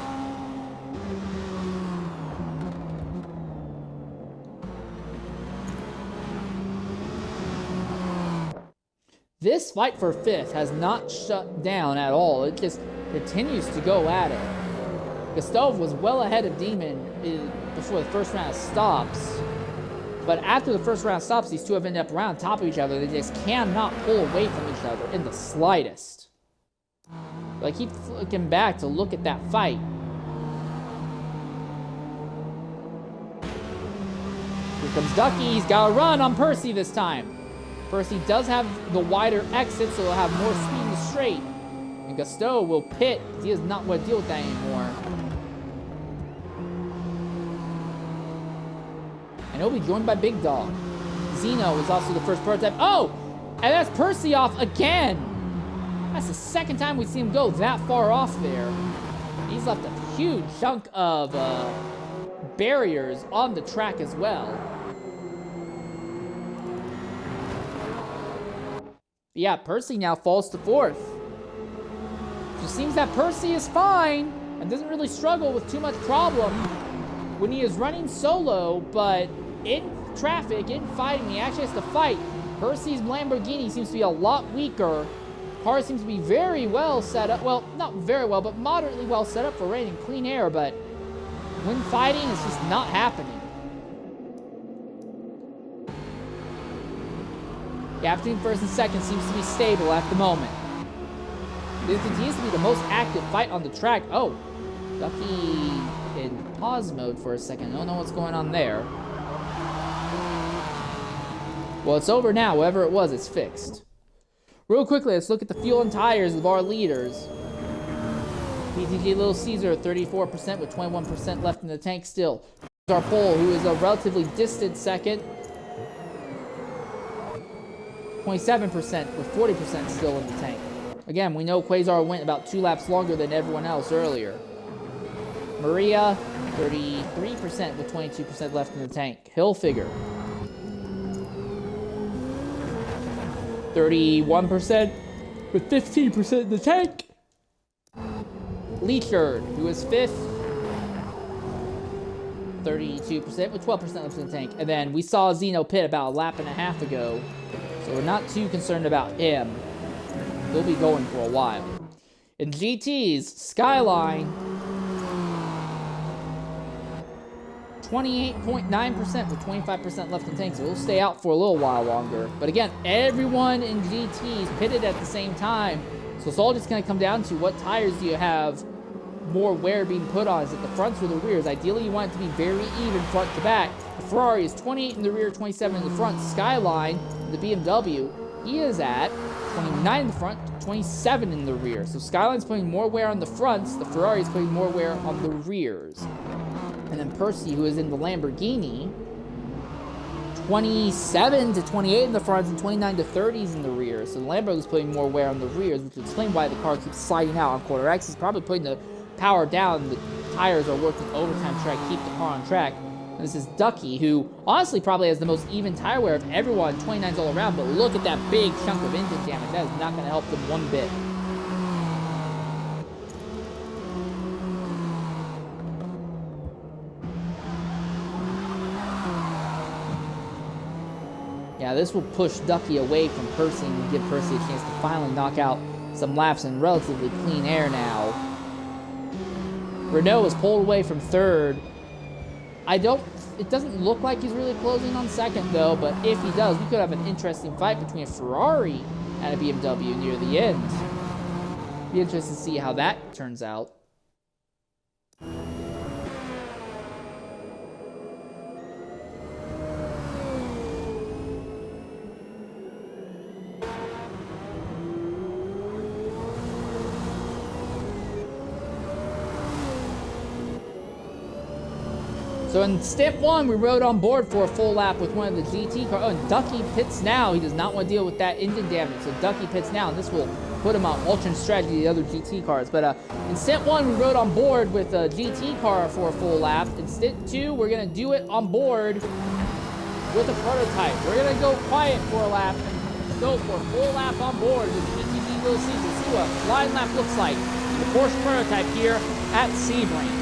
This fight for fifth has not shut down at all. It just continues to go at it. Gustav was well ahead of Demon before the first round of stops. But after the first round of stops, these two have ended up around top of each other. They just cannot pull away from each other in the slightest. But I keep looking back to look at that fight. Here comes Ducky. He's got to run on Percy this time. Percy does have the wider exit, so he'll have more speed in the straight. And Gusteau will pit, because he does not want to deal with that anymore. And he'll be joined by Big Dog. Zeno is also the first prototype. Oh! And that's Percy off again! That's the second time we've seen him go that far off there. He's left a huge chunk of barriers on the track as well. Yeah, Percy now falls to fourth. It seems that Percy is fine and doesn't really struggle with too much problem when he is running solo, but in traffic, in fighting, he actually has to fight. Percy's Lamborghini seems to be a lot weaker. The car seems to be very well set up. Well, not very well, but moderately well set up for raining clean air, but when fighting, it's just not happening. Gap between first and second seems to be stable at the moment. This continues to be the most active fight on the track. Oh, Ducky in pause mode for a second. I don't know what's going on there. Well, it's over now. Whatever it was, it's fixed. Real quickly, let's look at the fuel and tires of our leaders. PTG Little Caesar, 34% with 21% left in the tank still. Our pole, who is a relatively distant second. 27% with 40% still in the tank. Again, we know Quasar went about 2 laps longer than everyone else earlier. Maria, 33% with 22% left in the tank. Hilfiger, 31% with 15% in the tank. Leechard, who is 5th, 32% with 12% left in the tank. And then we saw Zeno pit about a lap and a half ago, so we're not too concerned about him. He'll be going for a while. In GTs, Skyline, 28.9% with 25% left in the tank, so he'll stay out for a little while longer. But again, everyone in GTs pitted at the same time, so it's all just going to come down to what tires do you have more wear being put on. Is it the fronts or the rears? Ideally, you want it to be very even front to back. The Ferrari is 28 in the rear, 27 in the front. Skyline, the BMW, he is at 29 in the front, 27 in the rear. So Skyline's putting more wear on the fronts, the Ferrari is putting more wear on the rears. And then Percy, who is in the Lamborghini, 27 to 28 in the fronts and 29 to 30s in the rear. So the Lambo is putting more wear on the rears, which would explain why the car keeps sliding out on quarter X. It's probably putting the power down. The tires are working overtime to try to keep the car on track. And this is Ducky, who honestly probably has the most even tire wear of everyone, 29s all around, but look at that big chunk of engine damage. That is not going to help them one bit. Yeah, this will push Ducky away from Percy and give Percy a chance to finally knock out some laps in relatively clean air now. Renault is pulled away from 3rd. It doesn't look like he's really closing on 2nd though, but if he does, we could have an interesting fight between a Ferrari and a BMW near the end. Be interested to see how that turns out. So in Stint 1, we rode on board for a full lap with one of the GT cars. Oh, and Ducky pits now. He does not want to deal with that engine damage. So Ducky pits now, and this will put him on alternate strategy to the other GT cars. But in Stint 1, we rode on board with a GT car for a full lap. In Stint 2, we're going to do it on board with a prototype. We're going to go quiet for a lap and go for a full lap on board with GTG Little Caesar. See what a flying lap looks like. The Porsche prototype here at Sebring.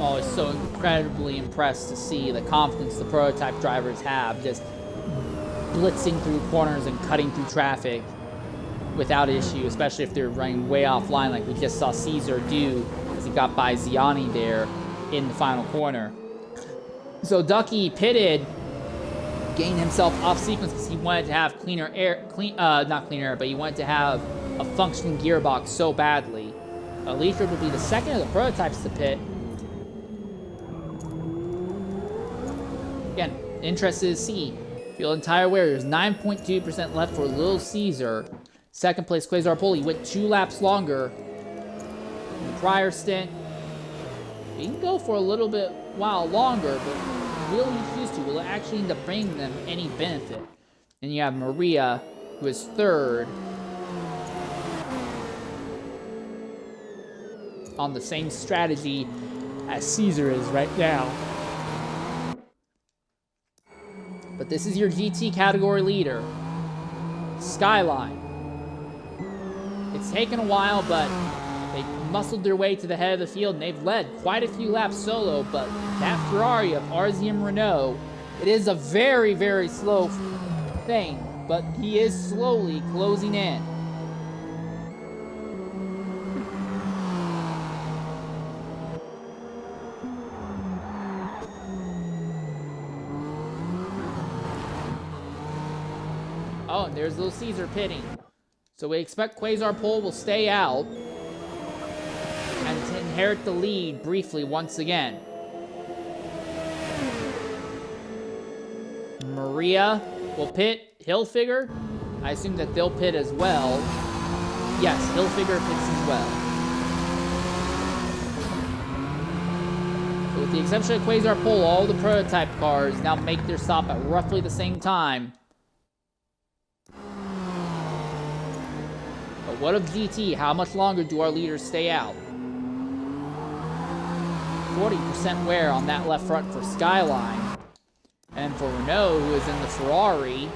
always so incredibly impressed to see the confidence the prototype drivers have, just blitzing through corners and cutting through traffic without issue, especially if they're running way offline like we just saw Caesar do as he got by Ziani there in the final corner. So Ducky pitted, gained himself off sequence because he wanted to have cleaner air, not cleaner air, but he wanted to have a functioning gearbox so badly. Leaford will be the second of the prototypes to pit. Again, interested to see. Field and tire wear, there's 9.2% left for Little Caesar. Second place, Quasar Pole, he went 2 laps longer in the prior stint. He can go for a little bit while longer, but will he choose to? Will it actually end up bringing them any benefit? And you have Maria, who is third, on the same strategy as Caesar is right now. But this is your GT category leader, Skyline. It's taken a while, but they've muscled their way to the head of the field, and they've led quite a few laps solo, but that Ferrari of RZM Renault, it is a very, very slow thing, but he is slowly closing in. Oh, and there's Little Caesar pitting. So we expect Quasar Pole will stay out and to inherit the lead briefly once again. Maria will pit. Hilfiger, I assume that they'll pit as well. Yes, Hilfiger pits as well. So with the exception of Quasar Pole, all the prototype cars now make their stop at roughly the same time. But what of GT? How much longer do our leaders stay out? 40% wear on that left front for Skyline. And for Renault, who is in the Ferrari,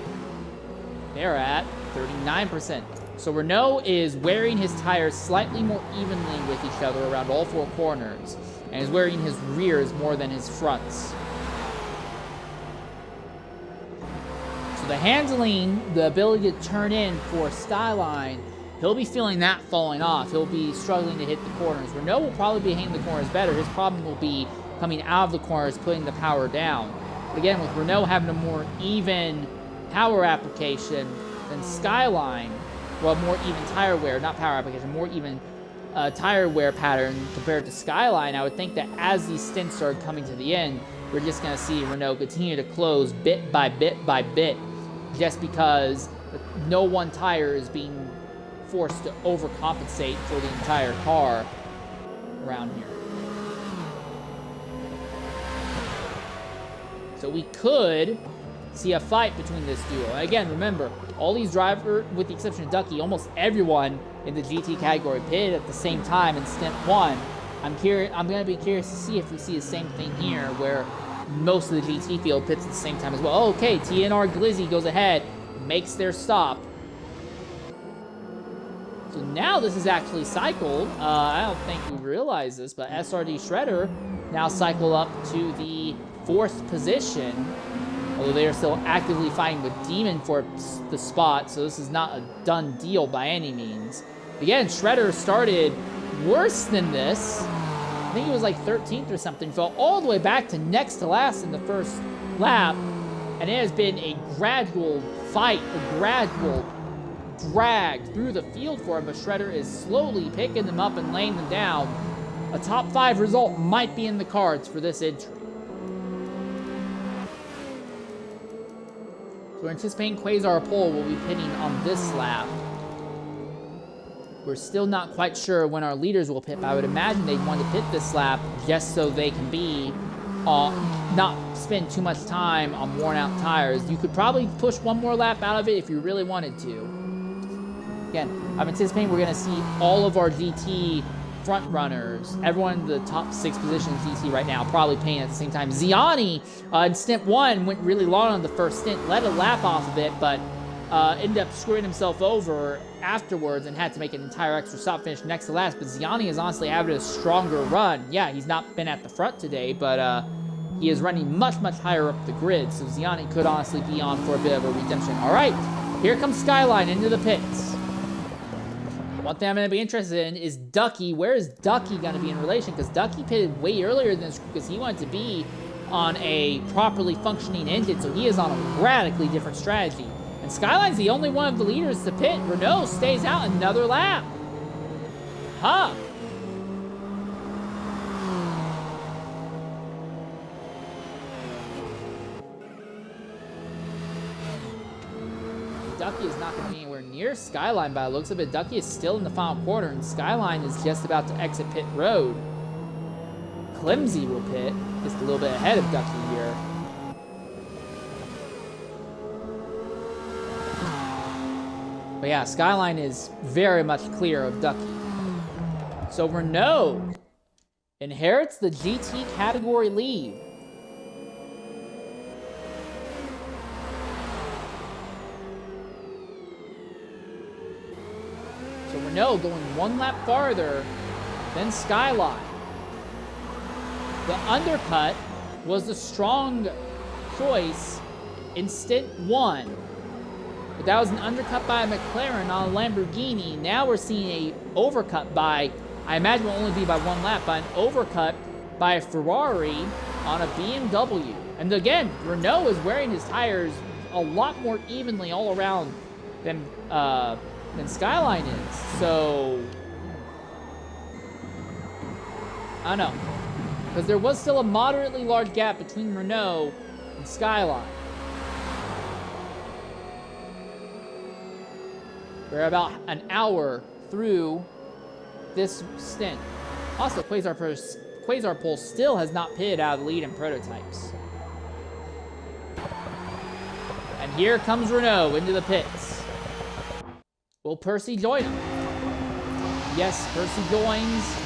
they're at 39%. So Renault is wearing his tires slightly more evenly with each other around all 4 corners, and is wearing his rears more than his fronts. So the handling, the ability to turn in for Skyline, he'll be feeling that falling off. He'll be struggling to hit the corners. Renault will probably be hitting the corners better. His problem will be coming out of the corners, putting the power down. But again, with Renault having a more even power application than Skyline, well, more even tire wear, not power application, more even tire wear pattern compared to Skyline, I would think that as these stints are coming to the end, we're just going to see Renault continue to close bit by bit by bit, just because no one tire is being forced to overcompensate for the entire car around here. So we could see a fight between this duo. And again, remember, all these drivers, with the exception of Ducky, almost everyone in the GT category pitted at the same time in Stint 1. I'm going to be curious to see if we see the same thing here, where most of the GT field pits at the same time as well. Oh, okay, TNR Glizzy goes ahead, makes their stop. So now this is actually cycled. I don't think we realize this, but SRD Shredder now cycled up to the 4th position, although they are still actively fighting with Demon for the spot, so this is not a done deal by any means. Again, Shredder started worse than this. I think it was like 13th or something, fell all the way back to next to last in the first lap, and it has been a gradual fight, a gradual drag through the field for him, but Shredder is slowly picking them up and laying them down. A top 5 result might be in the cards for this entry. So we're anticipating Quasar Pole will be pitting on this lap. We're still not quite sure when our leaders will pit, but I would imagine they'd want to pit this lap just so they can be not spend too much time on worn out tires. You could probably push one more lap out of it if you really wanted to. Again, I'm anticipating we're going to see all of our GT front runners, everyone in the top 6 positions GT right now, probably paying at the same time. Ziani in Stint 1 went really long on the first stint, let a lap off of it, but ended up screwing himself over afterwards and had to make an entire extra stop finish next to last. But Ziani is honestly having a stronger run. Yeah, he's not been at the front today, but he is running much, much higher up the grid. So Ziani could honestly be on for a bit of a redemption. All right, here comes Skyline into the pits. One thing I'm going to be interested in is Ducky. Where is Ducky going to be in relation? Because Ducky pitted way earlier than this because he wanted to be on a properly functioning engine. So he is on a radically different strategy. And Skyline's the only one of the leaders to pit. Renault stays out another lap. Huh. Ducky is not going to be anywhere near Skyline by the looks of it. Ducky is still in the final quarter, and Skyline is just about to exit pit road. Clemsy will pit, just a little bit ahead of Ducky here. But yeah, Skyline is very much clear of Ducky. So Renault inherits the GT category lead. So Renault going one lap farther than Skyline. The undercut was the strong choice in stint 1. But that was an undercut by a McLaren on a Lamborghini. Now we're seeing an overcut by, I imagine will only be by one lap, by an overcut by a Ferrari on a BMW. And again, Renault is wearing his tires a lot more evenly all around than Skyline is. So, I don't know. Because there was still a moderately large gap between Renault and Skyline. We're about an hour through this stint. Also, Quasar Pole still has not pitted out of the lead in prototypes. And here comes Renault into the pits. Will Percy join him? Yes, Percy joins.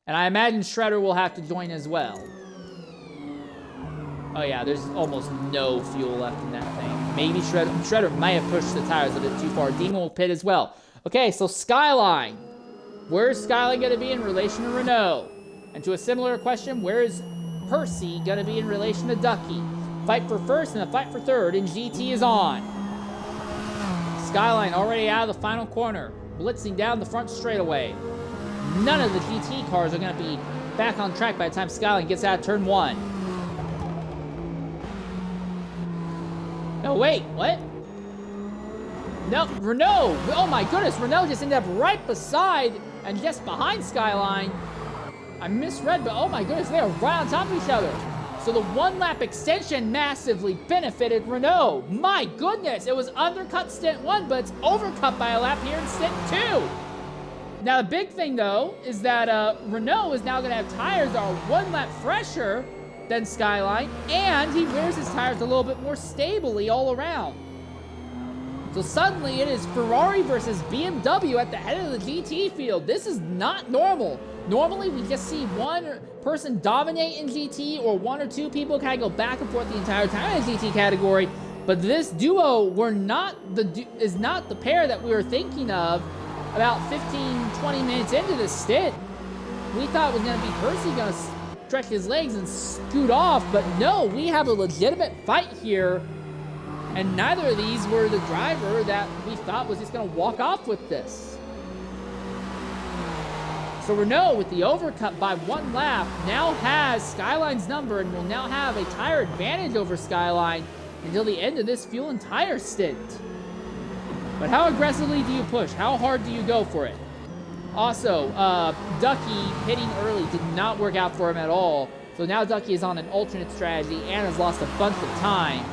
And I imagine Shredder will have to join as well. Oh yeah, there's almost no fuel left in that thing. Maybe Shredder might have pushed the tires a bit too far. Demon will pit as well. Okay, so Skyline. Where's Skyline going to be in relation to Renault? And to a similar question, where is Percy going to be in relation to Ducky? Fight for first and a fight for third, and GT is on. Skyline already out of the final corner, blitzing down the front straightaway. None of the GT cars are going to be back on track by the time Skyline gets out of turn 1. No, wait, what? No, Renault! Oh my goodness, Renault just ended up right beside and just behind Skyline. I misread, but oh my goodness, they are right on top of each other. So the one-lap extension massively benefited Renault. My goodness, it was undercut stint 1, but it's overcut by a lap here in stint 2. Now the big thing though is that Renault is now going to have tires that are one lap fresher than Skyline, and he wears his tires a little bit more stably all around. So suddenly it is Ferrari versus BMW at the head of the GT field. This is not normal. Normally we just see one person dominate in GT or one or two people kind of go back and forth the entire time in the GT category. But this duo is not the pair that we were thinking of about 15-20 minutes into this stint. We thought it was going to be Percy going to stretch his legs and scoot off, but no, we have a legitimate fight here, and neither of these were the driver that we thought was just going to walk off with this. So Renault, with the overcut by one lap, now has Skyline's number and will now have a tire advantage over Skyline until the end of this fuel and tire stint. But how aggressively do you push? How hard do you go for it? Also, Ducky hitting early did not work out for him at all. So now Ducky is on an alternate strategy and has lost a bunch of time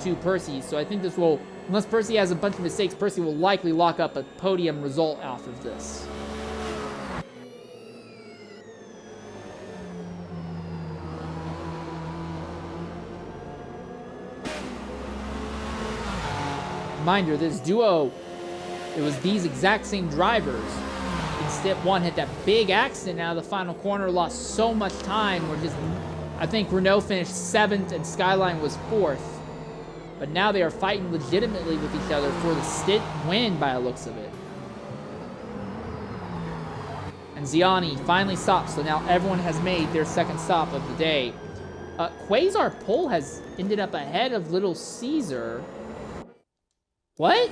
to Percy. So I think this will, unless Percy has a bunch of mistakes, Percy will likely lock up a podium result off of this. Reminder, this duo, it was these exact same drivers. In stint 1 hit that big accident out of the final corner, lost so much time. I think Renault finished 7th and Skyline was 4th. But now they are fighting legitimately with each other for the stint win by the looks of it. And Ziani finally stops, so now everyone has made their second stop of the day. Quasar Pole has ended up ahead of Little Caesar. What?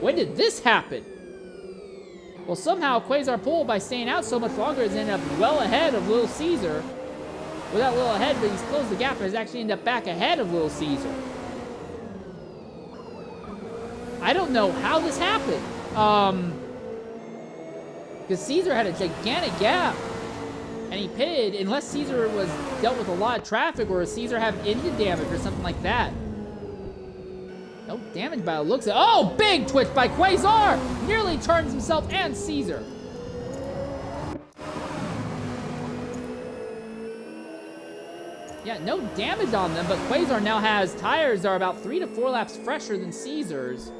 When did this happen? Well, somehow Quasar Pole, by staying out so much longer, has ended up well ahead of Little Caesar. Well, that little ahead, but he's closed the gap and has actually ended up back ahead of Little Caesar. I don't know how this happened. Because Caesar had a gigantic gap. And he pitted, unless Caesar was dealt with a lot of traffic or Caesar had engine damage or something like that. No damage by the looks of it. Oh, big twitch by Quasar! Nearly turns himself and Caesar. Yeah, no damage on them, but Quasar now has tires that are about 3 to 4 laps fresher than Caesar's.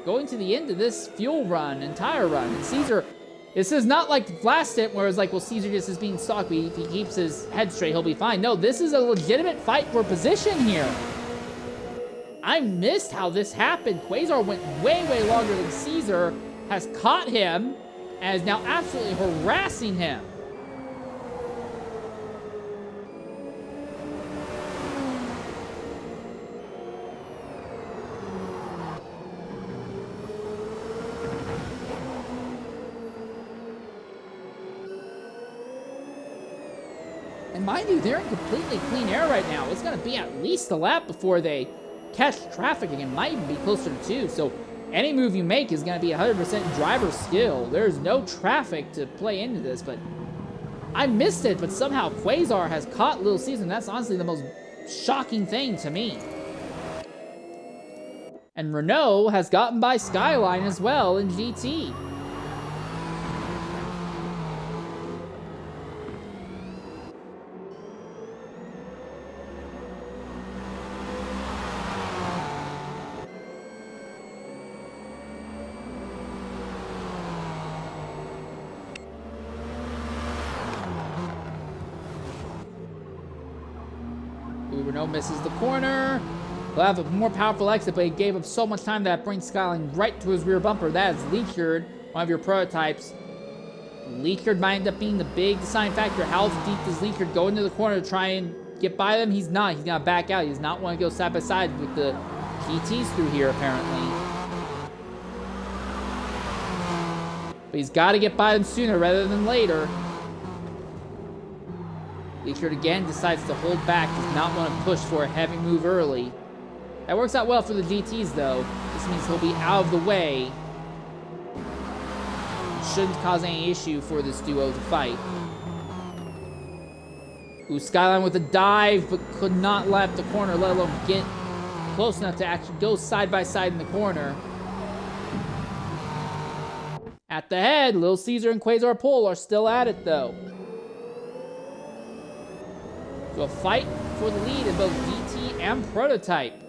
Going to the end of this fuel run and tire run. And Caesar, this is not like the last stint where it's like, well, Caesar just is being stocked, but if he keeps his head straight, he'll be fine. No, this is a legitimate fight for position here. I missed how this happened. Quasar went way, way longer than Caesar, has caught him, and is now absolutely harassing him. And mind you, they're in completely clean air right now. It's going to be at least a lap before they catch traffic again. Might even be closer to 2. So any move you make is going to be 100% driver skill. There's no traffic to play into this, but I missed it. But somehow Quasar has caught Little Caesar, and that's honestly the most shocking thing to me. And Renault has gotten by Skyline as well in GT. Renault misses the corner. He'll have a more powerful exit, but he gave up so much time that brings Skyline right to his rear bumper. That is Leachard, one of your prototypes. Leachard might end up being the big deciding factor. How deep does Leachard go into the corner to try and get by them? He's not. He's going to back out. He does not want to go side by side with the GTs through here, apparently. But he's got to get by them sooner rather than later. Leachard again decides to hold back, does not want to push for a heavy move early. That works out well for the GTs though. This means he'll be out of the way. Shouldn't cause any issue for this duo to fight. Ooh, Skyline with a dive, but could not lap the corner, let alone get close enough to actually go side by side in the corner. At the head, Little Caesar and Quasar Pole are still at it though. So a fight for the lead in both GT and Prototype.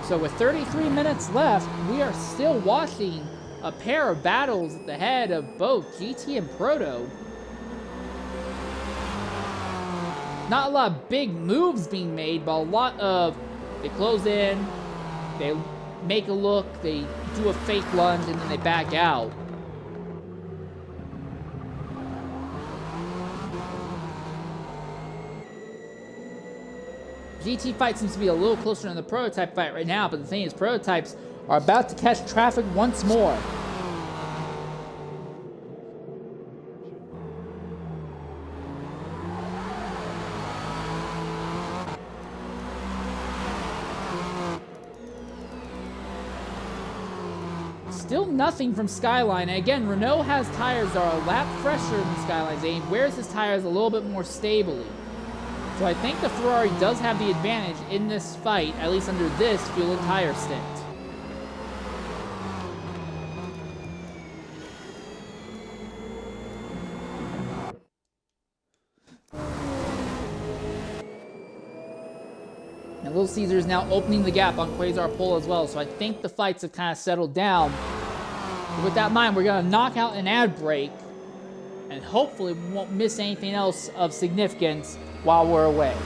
So with 33 minutes left, we are still watching a pair of battles at the head of both GT and Proto. Not a lot of big moves being made, but a lot of, they close in, they make a look, they do a fake lunge, and then they back out. GT fight seems to be a little closer than the Prototype fight right now, but the thing is, Prototypes are about to catch traffic once more. Still nothing from Skyline. And again, Renault has tires that are a lap fresher than Skyline's. And he wears his tires a little bit more stably. So I think the Ferrari does have the advantage in this fight, at least under this fuel and tire stint. Now Little Caesar is now opening the gap on Quasar Pole as well, so I think the fights have kind of settled down. But with that in mind, we're going to knock out an ad break, and hopefully we won't miss anything else of significance while we're away.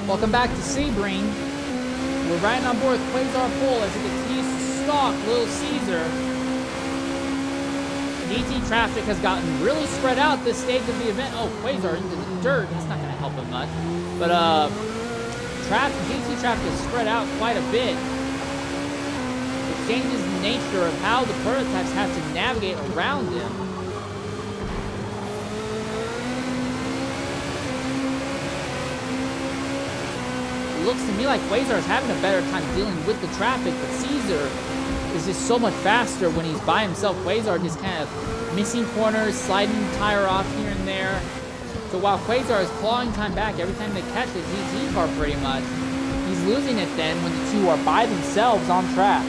Welcome back to Sebring. We're riding on board with Quasar Pole as it continues to stalk Little Caesar. DT traffic has gotten really spread out this stage of the event. Oh, Quasar into the dirt. That's not going to help him much. But DT traffic is spread out quite a bit. It changes the nature of how the prototypes have to navigate around him. It looks to me like Quasar is having a better time dealing with the traffic, but Caesar is just so much faster when he's by himself. Quasar just kind of missing corners, sliding the tire off here and there. So while Quasar is clawing time back every time they catch the GT car pretty much, he's losing it then when the two are by themselves on track.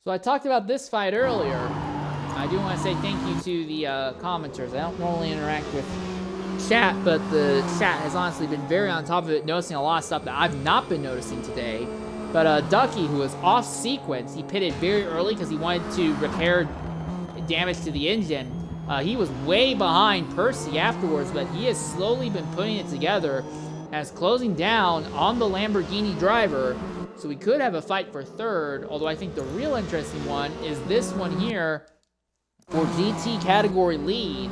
So I talked about this fight earlier. I do want to say thank you to the commenters. I don't normally interact with chat, but the chat has honestly been very on top of it, noticing a lot of stuff that I've not been noticing today. But Ducky, who was off sequence, he pitted very early because he wanted to repair damage to the engine. He was way behind Percy afterwards, but he has slowly been putting it together as closing down on the Lamborghini driver. So we could have a fight for third, although I think the real interesting one is this one here for GT category lead,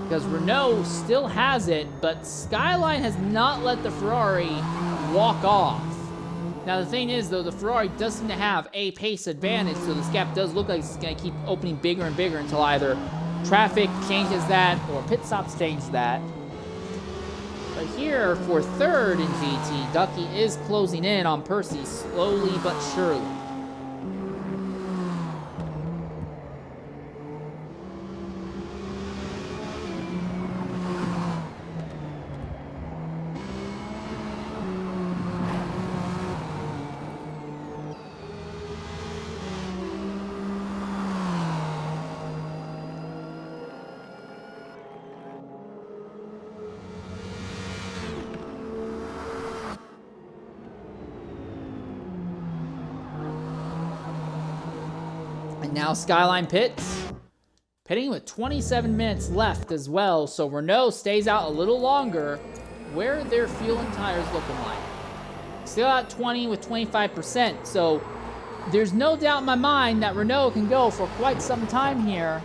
because Renault still has it, but Skyline has not let the Ferrari walk off. Now the thing is, though, the Ferrari does seem to have a pace advantage, so this gap does look like it's going to keep opening bigger and bigger until either traffic changes that or pit stops change that. But here, for third in GT, Ducky is closing in on Percy slowly but surely. And now Skyline pits. Pitting with 27 minutes left as well, so Renault stays out a little longer. Where are their fuel and tires looking like? Still at 20 with 25%, so there's no doubt in my mind that Renault can go for quite some time here.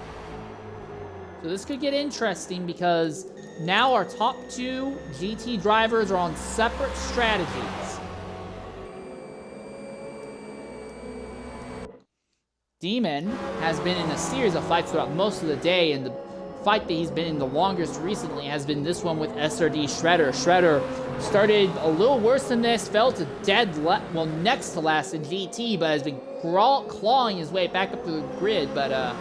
So this could get interesting because now our top two GT drivers are on separate strategies. Demon has been in a series of fights throughout most of the day, and the fight that he's been in the longest recently has been this one with SRD Shredder. Shredder started a little worse than this, fell to next to last in GT, but has been clawing his way back up to the grid. But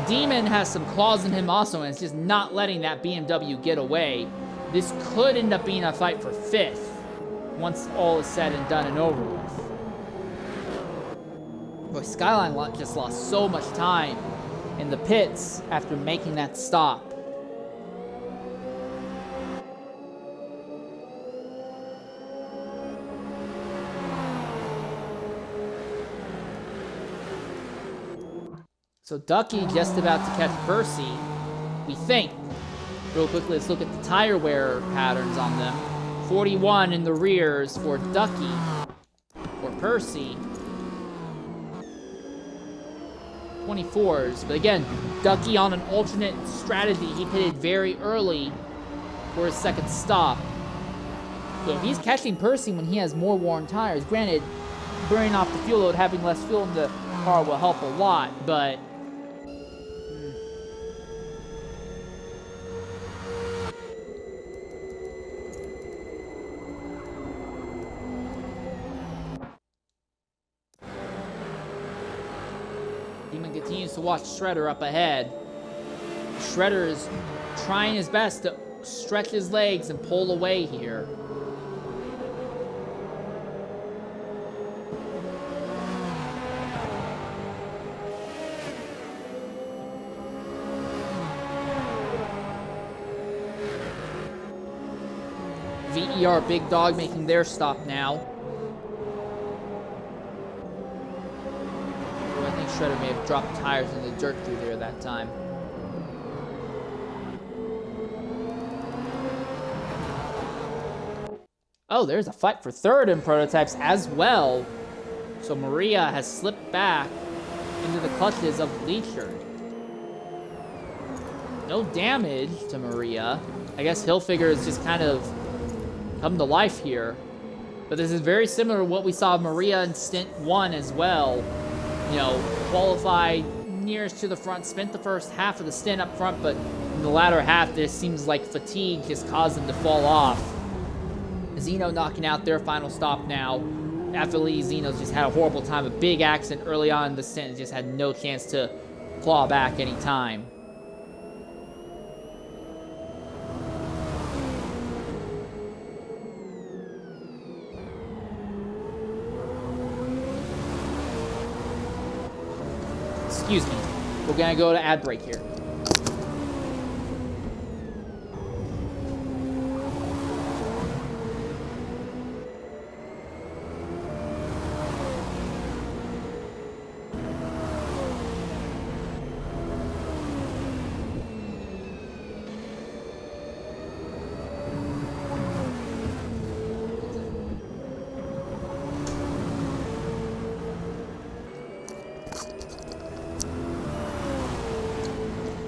Demon has some claws in him also, and it's just not letting that BMW get away. This could end up being a fight for 5th once all is said and done and over with. Boy, Skyline just lost so much time in the pits after making that stop. So Ducky just about to catch Percy, we think. Real quickly, let's look at the tire wear patterns on them. 41 in the rears for Ducky. For Percy, 24s. But again, Ducky on an alternate strategy. He pitted very early for his second stop. So if he's catching Percy when he has more worn tires, granted, burning off the fuel load, having less fuel in the car will help a lot, but Demon continues to watch Shredder up ahead. Shredder is trying his best to stretch his legs and pull away here. VER Big Dog making their stop now. Shredder may have dropped tires in the dirt through there that time. Oh, there's a fight for 3rd in prototypes as well. So Maria has slipped back into the clutches of Leechard. No damage to Maria. I guess Hilfiger has just kind of come to life here. But this is very similar to what we saw Maria in Stint 1 as well. You know, qualified nearest to the front, spent the first half of the stint up front, but in the latter half, this seems like fatigue just caused them to fall off. Zeno knocking out their final stop now. After Lee, Zeno's just had a horrible time, a big accident early on in the stint, and just had no chance to claw back any time. Excuse me. We're gonna go to ad break here.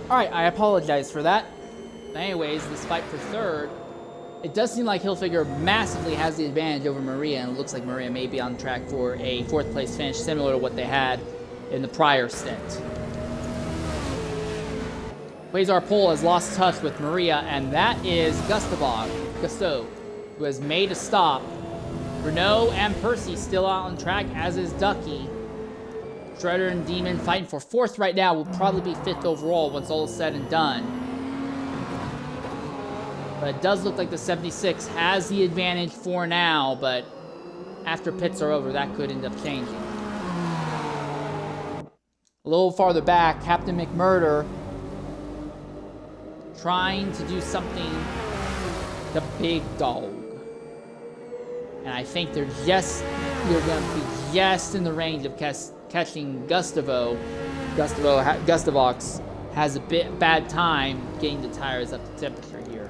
Alright, I apologize for that. Anyways, this fight for 3rd, it does seem like Hilfiger massively has the advantage over Maria, and it looks like Maria may be on track for a 4th place finish, similar to what they had in the prior stint. Quasar Pole has lost touch with Maria, and that is Gusto, who has made a stop. Renault and Percy still out on track, as is Ducky. Shredder and Demon fighting for 4th right now, will probably be 5th overall once all is said and done. But it does look like the 76 has the advantage for now, but after pits are over, that could end up changing. A little farther back, Captain McMurder trying to do something the big dog. And I think they're going to be just in the range of catching Gustavo. Gustavox has a bad time getting the tires up to temperature here.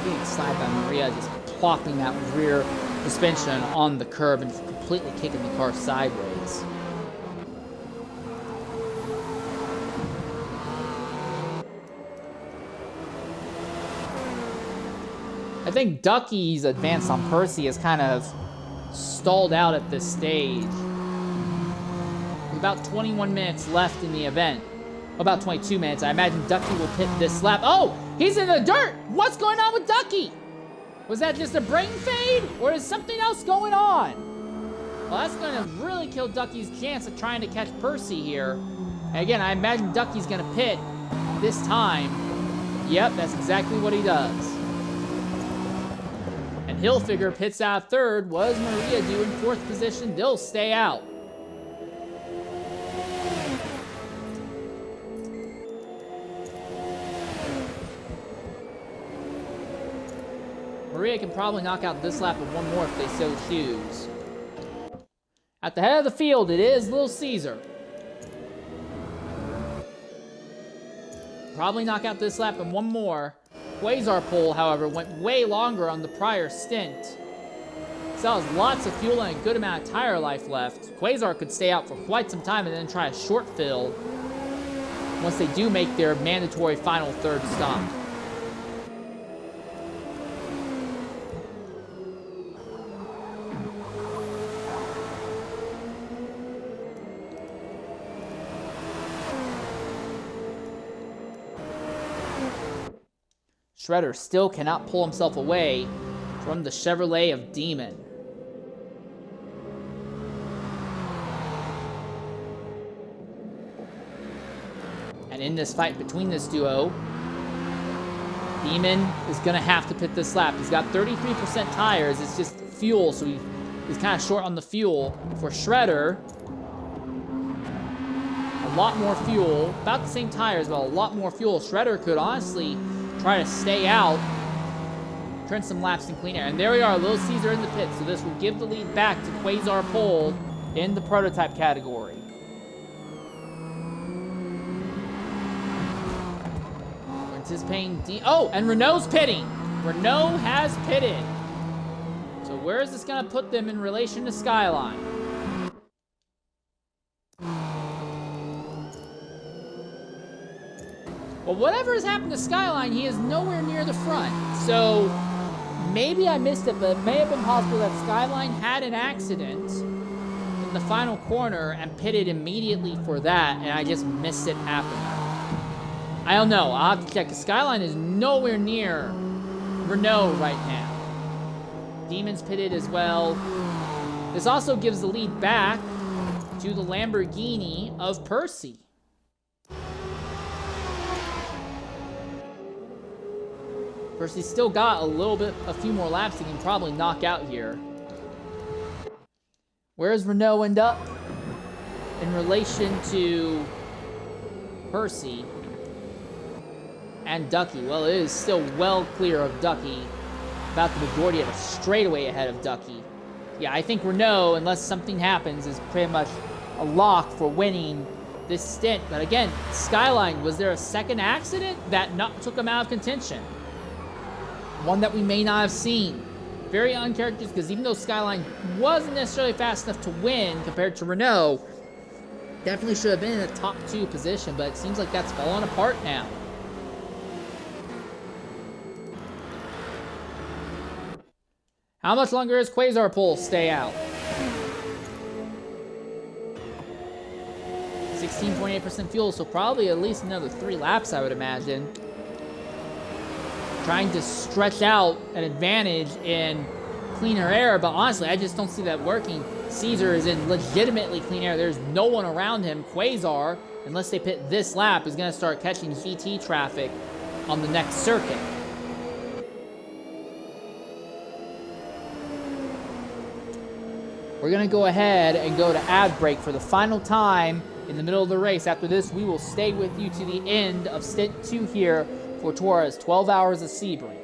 Big slide by Maria, just plopping that rear suspension on the curb and completely kicking the car sideways. I think Ducky's advance on Percy has kind of stalled out at this stage. With about 21 minutes left in the event. About 22 minutes. I imagine Ducky will pit this lap. Oh! He's in the dirt! What's going on with Ducky? Was that just a brain fade? Or is something else going on? Well, that's going to really kill Ducky's chance of trying to catch Percy here. And again, I imagine Ducky's going to pit this time. Yep, that's exactly what he does. And Hilfiger pits out third. Was Maria doing fourth position? They'll stay out. Maria can probably knock out this lap and one more if they so choose. At the head of the field, it is Little Caesar. Probably knock out this lap and one more. Quasar pole, however, went way longer on the prior stint. Still has lots of fuel and a good amount of tire life left. Quasar could stay out for quite some time and then try a short fill once they do make their mandatory final third stop. Shredder still cannot pull himself away from the Chevrolet of Demon. And in this fight between this duo, Demon is going to have to pit this lap. He's got 33% tires. It's just fuel, so he's kind of short on the fuel. For Shredder, a lot more fuel. About the same tires, but a lot more fuel. Shredder could honestly try to stay out, turn some laps in clean air. And there we are, Little Caesar in the pit. So this will give the lead back to Quasar Pole in the prototype category. We're anticipating oh, and Renault's pitting. Renault has pitted. So where is this going to put them in relation to Skyline? Well, whatever has happened to Skyline, he is nowhere near the front. So maybe I missed it, but it may have been possible that Skyline had an accident in the final corner and pitted immediately for that, and I just missed it happening. I don't know. I'll have to check. Skyline is nowhere near Renault right now. Demon's pitted as well. This also gives the lead back to the Lamborghini of Percy. Percy's still got a few more laps he can probably knock out here. Where does Renault end up in relation to Percy and Ducky? Well, it is still well clear of Ducky. About the majority of a straightaway ahead of Ducky. Yeah, I think Renault, unless something happens, is pretty much a lock for winning this stint. But again, Skyline, was there a second accident that took him out of contention? One that we may not have seen. Very uncharacteristic, because even though Skyline wasn't necessarily fast enough to win compared to Renault, definitely should have been in the top 2 position, but it seems like that's falling apart now. How much longer does Quasar Pole stay out? 16.8% fuel, so probably at least another 3 laps, I would imagine. Trying to stretch out an advantage in cleaner air, but honestly, I just don't see that working. Caesar is in legitimately clean air. There's no one around him. Quasar, unless they pit this lap, is going to start catching GT traffic on the next circuit. We're going to go ahead and go to ad break for the final time in the middle of the race. After this, we will stay with you to the end of Stint 2 here for TORA's 12 Hours of Sebring.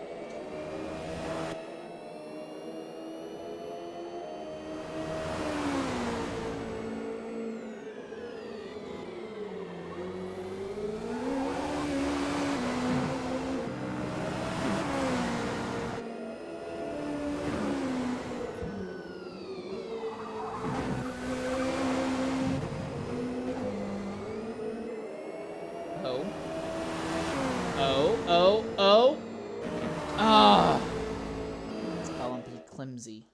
Oh. Ah. It's LMP clumsy.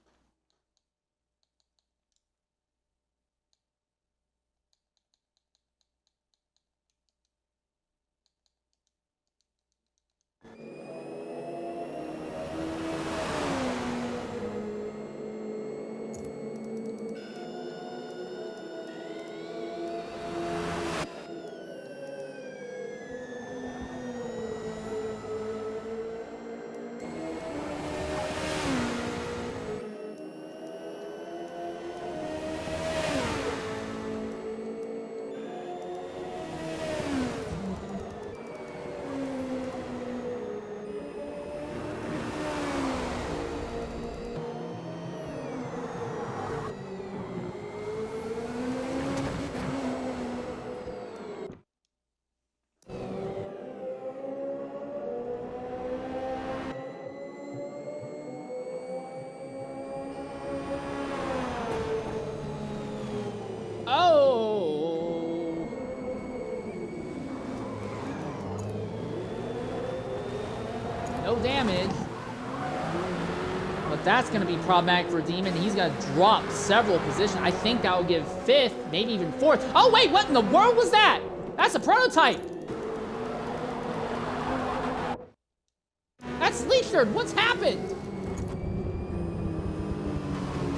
No damage. But that's going to be problematic for Demon. He's going to drop several positions. I think that will give 5th, maybe even 4th. Oh, wait, what in the world was that? That's a prototype. That's Leechard. What's happened?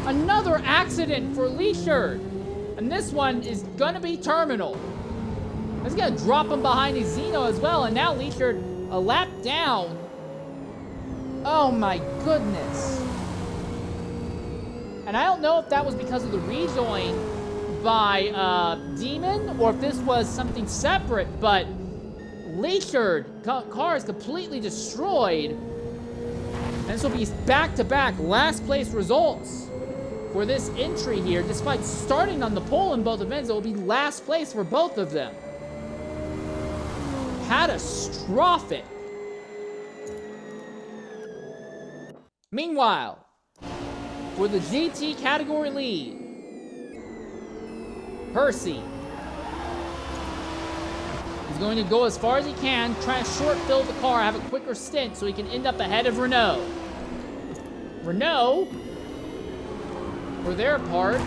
Another accident for Leechard. And this one is going to be terminal. It's going to drop him behind his Xeno as well. And now Leechard a lap down. Oh my goodness. And I don't know if that was because of the rejoin by Demon or if this was something separate, but Leechard car is completely destroyed. And this will be back-to-back last place results for this entry here. Despite starting on the pole in both events, it will be last place for both of them. Catastrophic. Meanwhile, for the GT category lead, Percy is going to go as far as he can, try to short fill the car, have a quicker stint so he can end up ahead of Renault. Renault, for their part,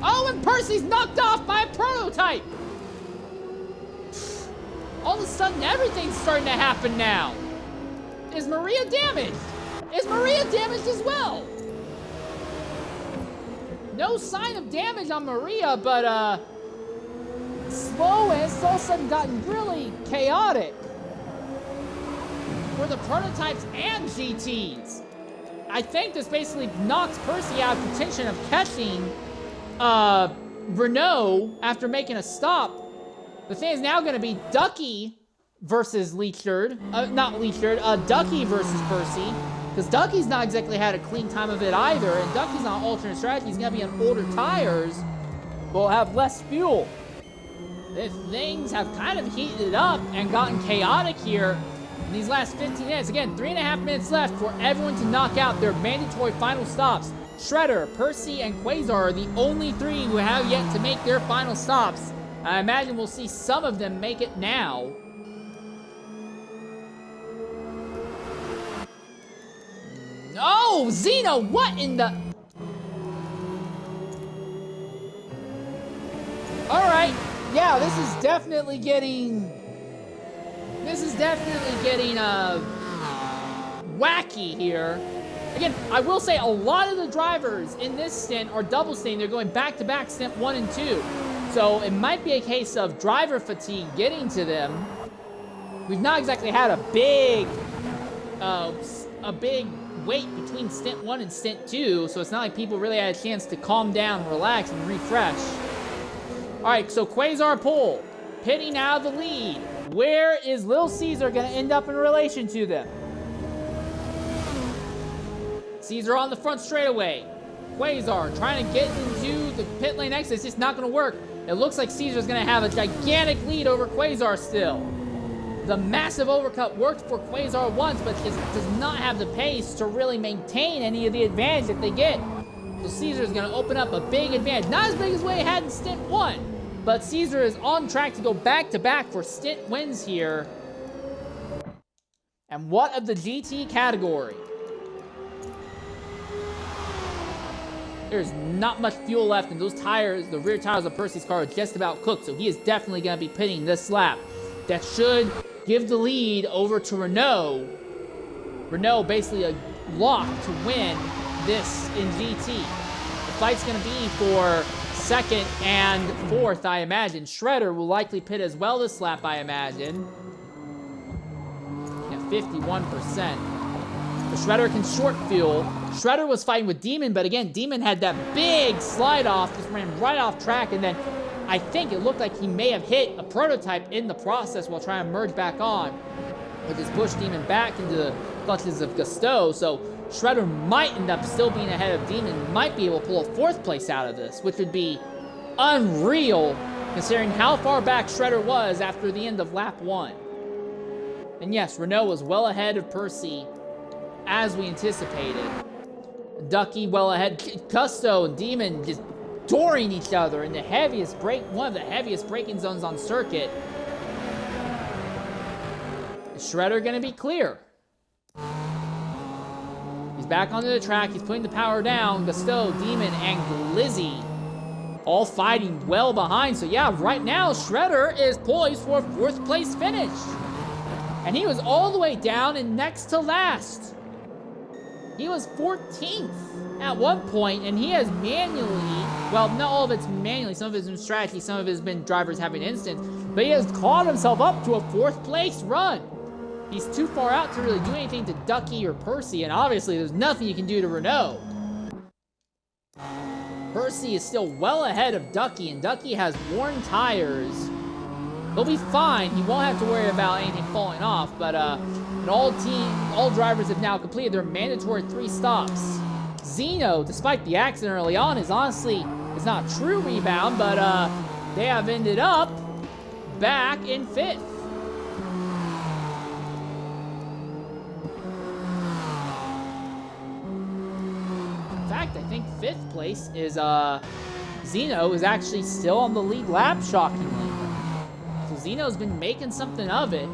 oh, and Percy's knocked off by a prototype. All of a sudden, everything's starting to happen now. Is Maria damaged? Is Maria damaged as well? No sign of damage on Maria, but slow, and it's all of a sudden gotten really chaotic for the prototypes and GTs. I think this basically knocks Percy out of contention of catching Renault after making a stop. The thing is now going to be Ducky versus Leechard. Not Leechard, Ducky versus Percy. Because Ducky's not exactly had a clean time of it either, and Ducky's not alternate strategy. He's going to be on older tires, but will have less fuel. If things have kind of heated up and gotten chaotic here in these last 15 minutes. Again, 3.5 minutes left for everyone to knock out their mandatory final stops. Shredder, Percy, and Quasar are the only 3 who have yet to make their final stops. I imagine we'll see some of them make it now. Oh, Xeno, what in the... Alright, yeah, this is definitely getting wacky here. Again, I will say a lot of the drivers in this stint are double stint. They're going back-to-back stint 1 and 2. So it might be a case of driver fatigue getting to them. We've not exactly had a big wait between stint 1 and stint 2, so it's not like people really had a chance to calm down, relax, and refresh. Alright, so Quasar pole, pitting out of the lead. Where is Lil Caesar going to end up in relation to them? Caesar on the front straightaway. Quasar trying to get into the pit lane exit. It's just not going to work. It looks like Caesar's going to have a gigantic lead over Quasar still. The massive overcut worked for Quasar once, but just does not have the pace to really maintain any of the advantage that they get. So Caesar's going to open up a big advantage. Not as big as what he had in stint 1, but Caesar is on track to go back-to-back for stint wins here. And what of the GT category? There's not much fuel left, and those tires, the rear tires of Percy's car, are just about cooked, so he is definitely going to be pitting this lap. That should give the lead over to Renault. Renault basically a lock to win this in GT. The fight's going to be for second and fourth, I imagine. Shredder will likely pit as well this lap, I imagine. At 51%. The Shredder can short fuel. Shredder was fighting with Demon, but again, Demon had that big slide off, just ran right off track, and then I think it looked like he may have hit a prototype in the process while trying to merge back on, which has pushed Demon back into the clutches of Gusteau. So Shredder might end up still being ahead of Demon, might be able to pull a fourth place out of this, which would be unreal considering how far back Shredder was after the end of lap 1. And yes, Renault was well ahead of Percy as we anticipated. Ducky well ahead. Gusteau and Demon just dooring each other in the heaviest break, one of the heaviest braking zones on circuit. Is Shredder gonna be clear? He's back onto the track. He's putting the power down. Gusteau, Demon, and Glizzy all fighting well behind. So yeah, right now Shredder is poised for a fourth place finish. And he was all the way down and next to last. He was 14th at one point, and he has manually, well, not all of it's manually, some of it's been strategy, some of it has been drivers having instants, but he has caught himself up to a fourth place run. He's too far out to really do anything to Ducky or Percy, and obviously there's nothing you can do to Renault. Percy is still well ahead of Ducky, and Ducky has worn tires. He'll be fine. He won't have to worry about anything falling off, but all drivers have now completed their mandatory 3 stops. Zeno, despite the accident early on, is honestly, it's not a true rebound, but they have ended up back in 5th. In fact, I think 5th place is Zeno is actually still on the lead lap, shockingly. So Zeno's been making something of it.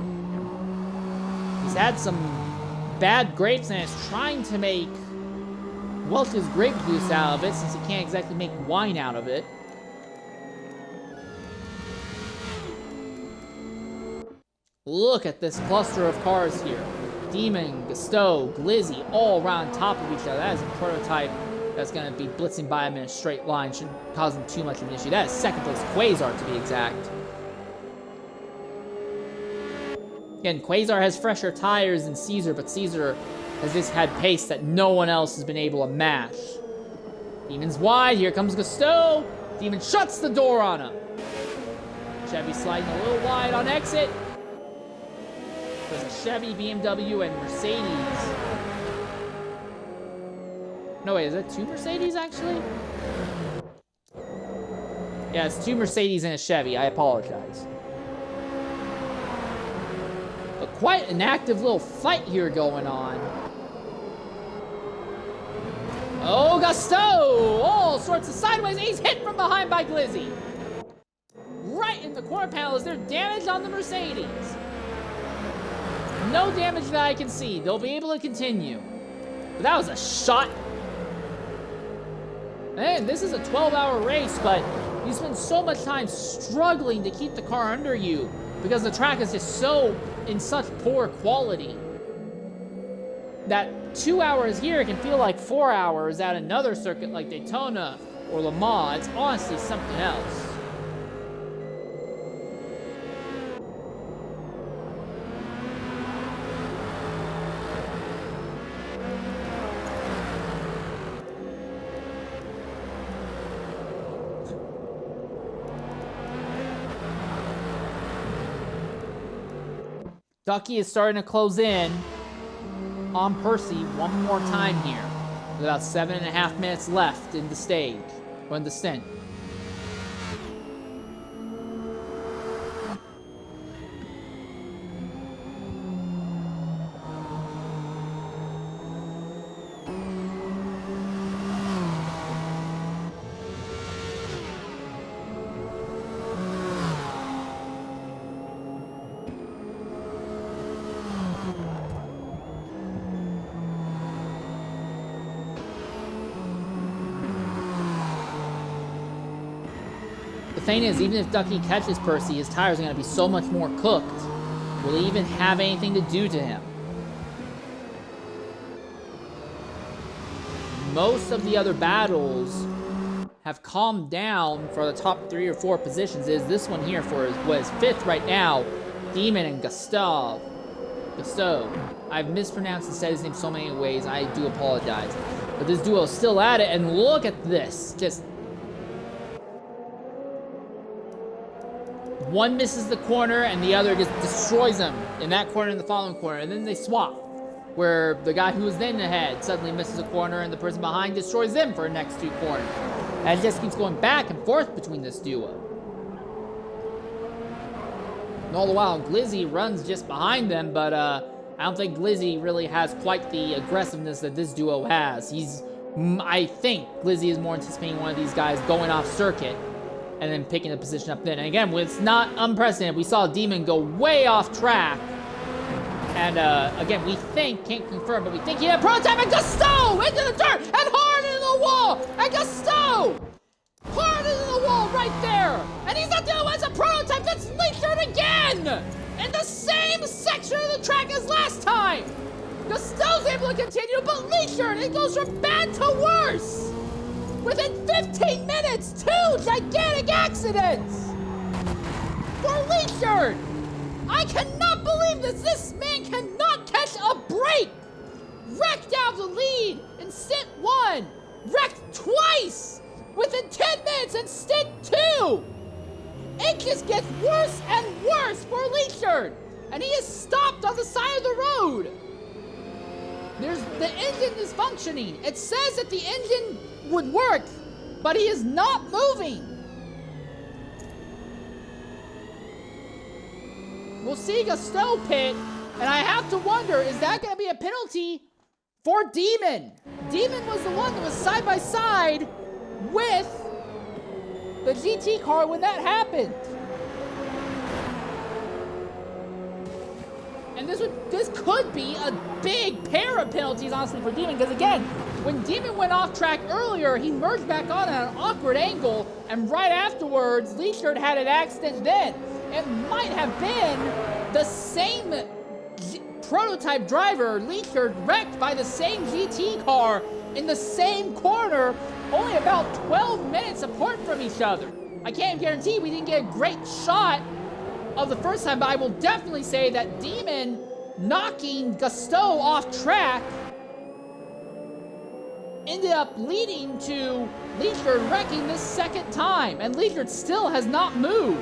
He's had some bad grapes and is trying to make Welch's grape juice out of it since he can't exactly make wine out of it. Look at this cluster of cars here. Demon, Gusteau, Glizzy, all around top of each other. That is a prototype that's going to be blitzing by him in a straight line. Shouldn't cause him too much of an issue. That is second place Quasar, to be exact. Again, Quasar has fresher tires than Caesar, but Caesar has just had pace that no one else has been able to match. Demon's wide. Here comes Gusteau. Demon shuts the door on him. Chevy sliding a little wide on exit. There's a Chevy, BMW, and Mercedes. No, wait, is that 2 Mercedes, actually? Yeah, it's 2 Mercedes and a Chevy. I apologize. But quite an active little fight here going on. Oh, Gusteau! All sorts of sideways. He's hit from behind by Glizzy. Right in the corner panel. Is there damage on the Mercedes? No damage that I can see. They'll be able to continue. But that was a shot. Man, this is a 12-hour race, but you spend so much time struggling to keep the car under you because the track is just so in such poor quality that 2 hours here can feel like 4 hours at another circuit like Daytona or Le Mans. It's honestly something else. Ducky is starting to close in on Percy one more time here. With about 7.5 minutes left in the stage, or in the stint. thing is, even if Ducky catches Percy, his tires are going to be so much more cooked. Will he even have anything to do to him? Most of the other battles have calmed down for the top 3 or 4 positions. This one here for was 5th right now. Demon and Gustav. I've mispronounced and said his name so many ways. I do apologize. But this duo is still at it, and look at this. Just one misses the corner, and the other just destroys him in that corner and the following corner. And then they swap, where the guy who was then ahead suddenly misses a corner, and the person behind destroys them for the next 2 corners. And it just keeps going back and forth between this duo. And all the while, Glizzy runs just behind them, but I don't think Glizzy really has quite the aggressiveness that this duo has. I think Glizzy is more anticipating one of these guys going off circuit and then picking a position up then. And again, it's not unprecedented. We saw Demon go way off track. And again, we think, can't confirm, but we think he had a prototype, and Gusto into the dirt and hard into the wall. And Gusto hard into the wall right there. And he's not the only one. It's a prototype. That's Leechard again in the same section of the track as last time. Gusto's able to continue, but Leechard, it goes from bad to worse. Within 15 minutes, 2 gigantic accidents for Leechard. I cannot believe this. This man cannot catch a break. Wrecked out the lead in stint 1. Wrecked twice within 10 minutes in stint 2. It just gets worse and worse for Leechard. And he is stopped on the side of the road. The engine is functioning. It says that the engine would work, but he is not moving. We'll see Gusto pit, and I have to wonder, is that going to be a penalty for Demon? Demon was the one that was side by side with the GT car when that happened. And this could be a big pair of penalties, honestly, for Demon, because again, when Demon went off track earlier, he merged back on at an awkward angle, and right afterwards, Leechard had an accident then. It might have been the same prototype driver, Leechard, wrecked by the same GT car in the same corner, only about 12 minutes apart from each other. I can't guarantee we didn't get a great shot of the first time, but I will definitely say that Demon knocking Gusto off track ended up leading to Leechard wrecking this second time, and Leechard still has not moved.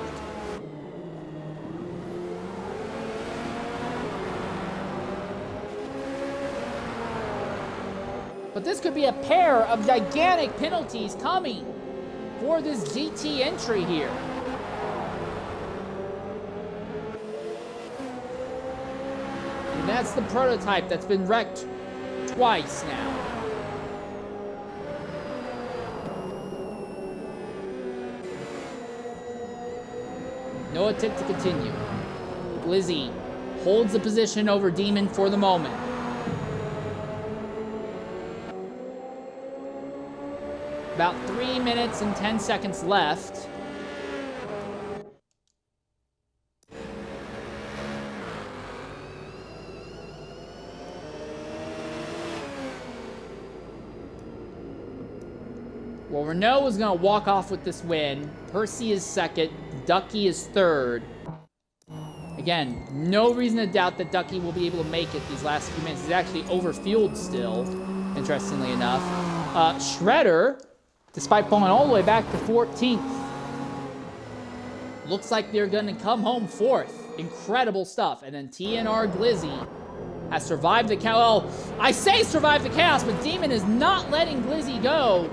But this could be a pair of gigantic penalties coming for this GT entry here. And that's the prototype that's been wrecked twice now. No attempt to continue. Glizzy holds the position over Demon for the moment. About 3 minutes and 10 seconds left. Well, Renault is going to walk off with this win. Percy is second. Ducky is third. Again, no reason to doubt that Ducky will be able to make it these last few minutes. He's actually overfueled still, interestingly enough. Shredder, despite falling all the way back to 14th, looks like they're going to come home 4th. Incredible stuff. And then TNR Glizzy has survived the chaos. Well, I say survived the chaos, but Demon is not letting Glizzy go.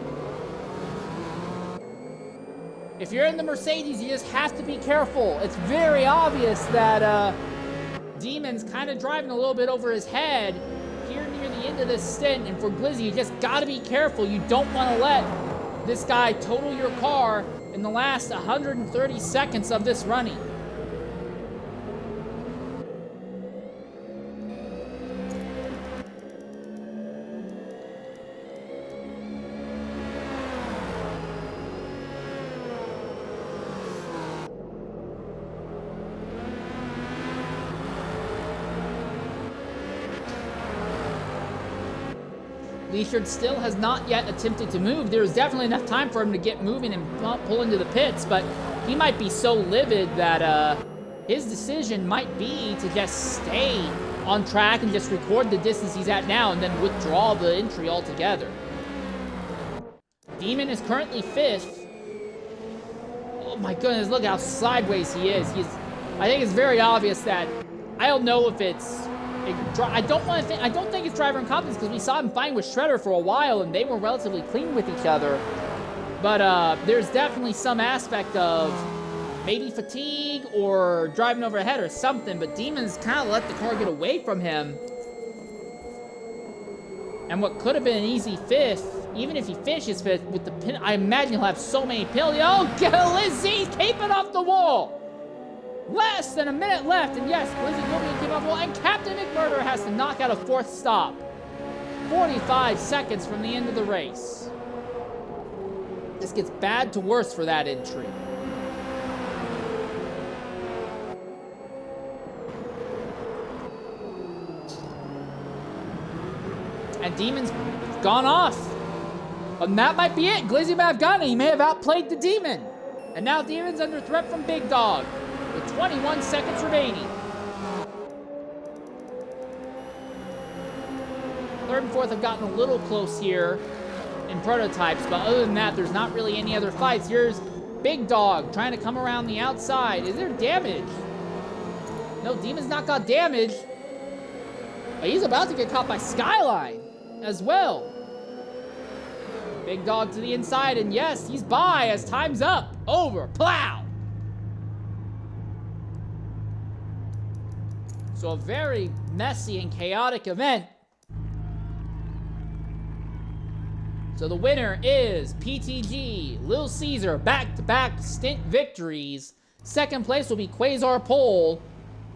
If you're in the Mercedes, you just have to be careful. It's very obvious that Demon's kind of driving a little bit over his head here near the end of this stint. And for Glizzy, you just got to be careful. You don't want to let this guy total your car in the last 130 seconds of this running. Leishard still has not yet attempted to move. There's definitely enough time for him to get moving and pull into the pits, but he might be so livid that his decision might be to just stay on track and just record the distance he's at now and then withdraw the entry altogether. Demon is currently 5th. Oh my goodness, look how sideways he is. I think it's very obvious that, I don't know if it's, I don't think it's driver incompetence, because we saw him fighting with Shredder for a while and they were relatively clean with each other. But there's definitely some aspect of maybe fatigue or driving overhead or something, but Demon's kind of let the car get away from him. And what could have been an easy 5th, even if he finishes 5th, with the pin, I imagine he'll have so many penalties. Oh, Glizzy's keeping off the wall! Less than a minute left, and yes, Glizzy will be keeping off the wall, and Captain McMurder has to knock out a 4th stop. 45 seconds from the end of the race. This gets bad to worse for that entry. And Demon's gone off. And that might be it. Glizzy might have gotten it. He may have outplayed the Demon. And now Demon's under threat from Big Dog with 21 seconds remaining. 3rd and 4th have gotten a little close here in prototypes, but other than that, there's not really any other fights. Here's Big Dog trying to come around the outside. Is there damage? No, Demon's not got damage. But he's about to get caught by Skyline as well. Big Dog to the inside, and yes, he's by as time's up. Over. Plow. So a very messy and chaotic event. So the winner is PTG, Lil Caesar, back-to-back stint victories. 2nd place will be Quasar Pole,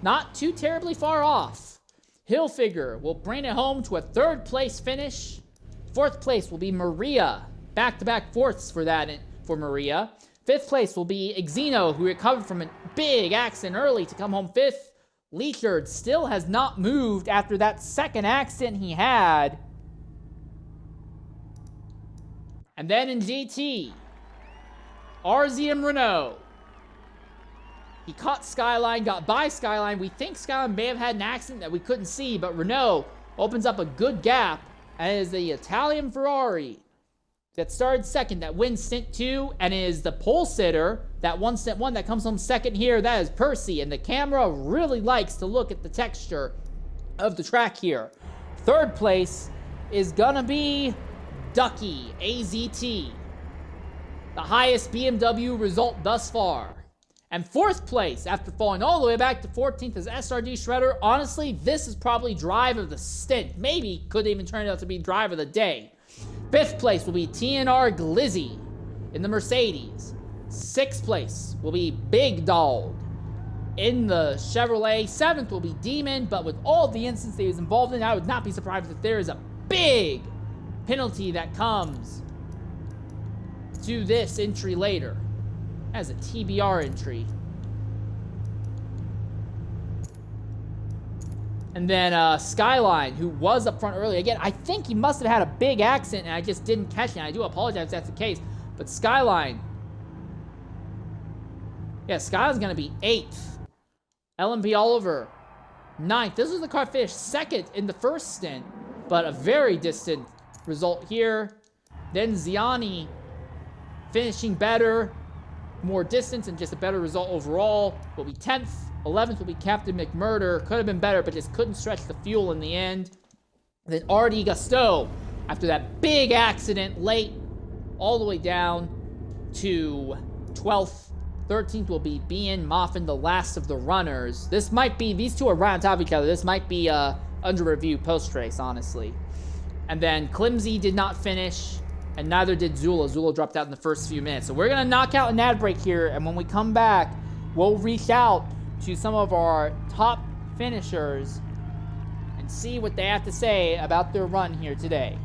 not too terribly far off. Hilfiger will bring it home to a 3rd place finish. 4th place will be Maria, back-to-back 4ths for Maria. 5th place will be Xeno, who recovered from a big accident early to come home 5th. Leachard still has not moved after that 2nd accident he had. And then in GT, RZM Renault. He caught Skyline, got by Skyline. We think Skyline may have had an accident that we couldn't see, but Renault opens up a good gap and is the Italian Ferrari that started 2nd, that wins Stint 2, and is the pole sitter that won Stint 1 that comes home 2nd here. That is Percy, and the camera really likes to look at the texture of the track here. 3rd place is gonna be Ducky, AZT, the highest BMW result thus far. And 4th place, after falling all the way back to 14th, is SRD Shredder. Honestly, this is probably drive of the stint. Maybe could even turn out to be drive of the day. 5th place will be TNR Glizzy in the Mercedes. 6th place will be Big Dog in the Chevrolet. 7th will be Demon, but with all the incidents that he was involved in, I would not be surprised if there is a big penalty that comes to this entry later as a TBR entry. And then Skyline, who was up front early. Again, I think he must have had a big accident and I just didn't catch it. I do apologize if that's the case. But Skyline, yeah, Skyline's gonna be 8th. LMP Oliver, 9th. This was the car finished 2nd in the first stint, but a very distant result here. Then Ziani finishing better, more distance, and just a better result overall. Will be 10th. 11th will be Captain McMurder. Could have been better, but just couldn't stretch the fuel in the end. Then R.D. Gusteau, after that big accident late, all the way down to 12th. 13th will be Bien Moffin, the last of the runners. This might be, these two are right on top of each other. This might be under review post-race, honestly. And then Klimsy did not finish, and neither did Zula. Zula dropped out in the first few minutes. So we're going to knock out an ad break here, and when we come back, we'll reach out to some of our top finishers and see what they have to say about their run here today.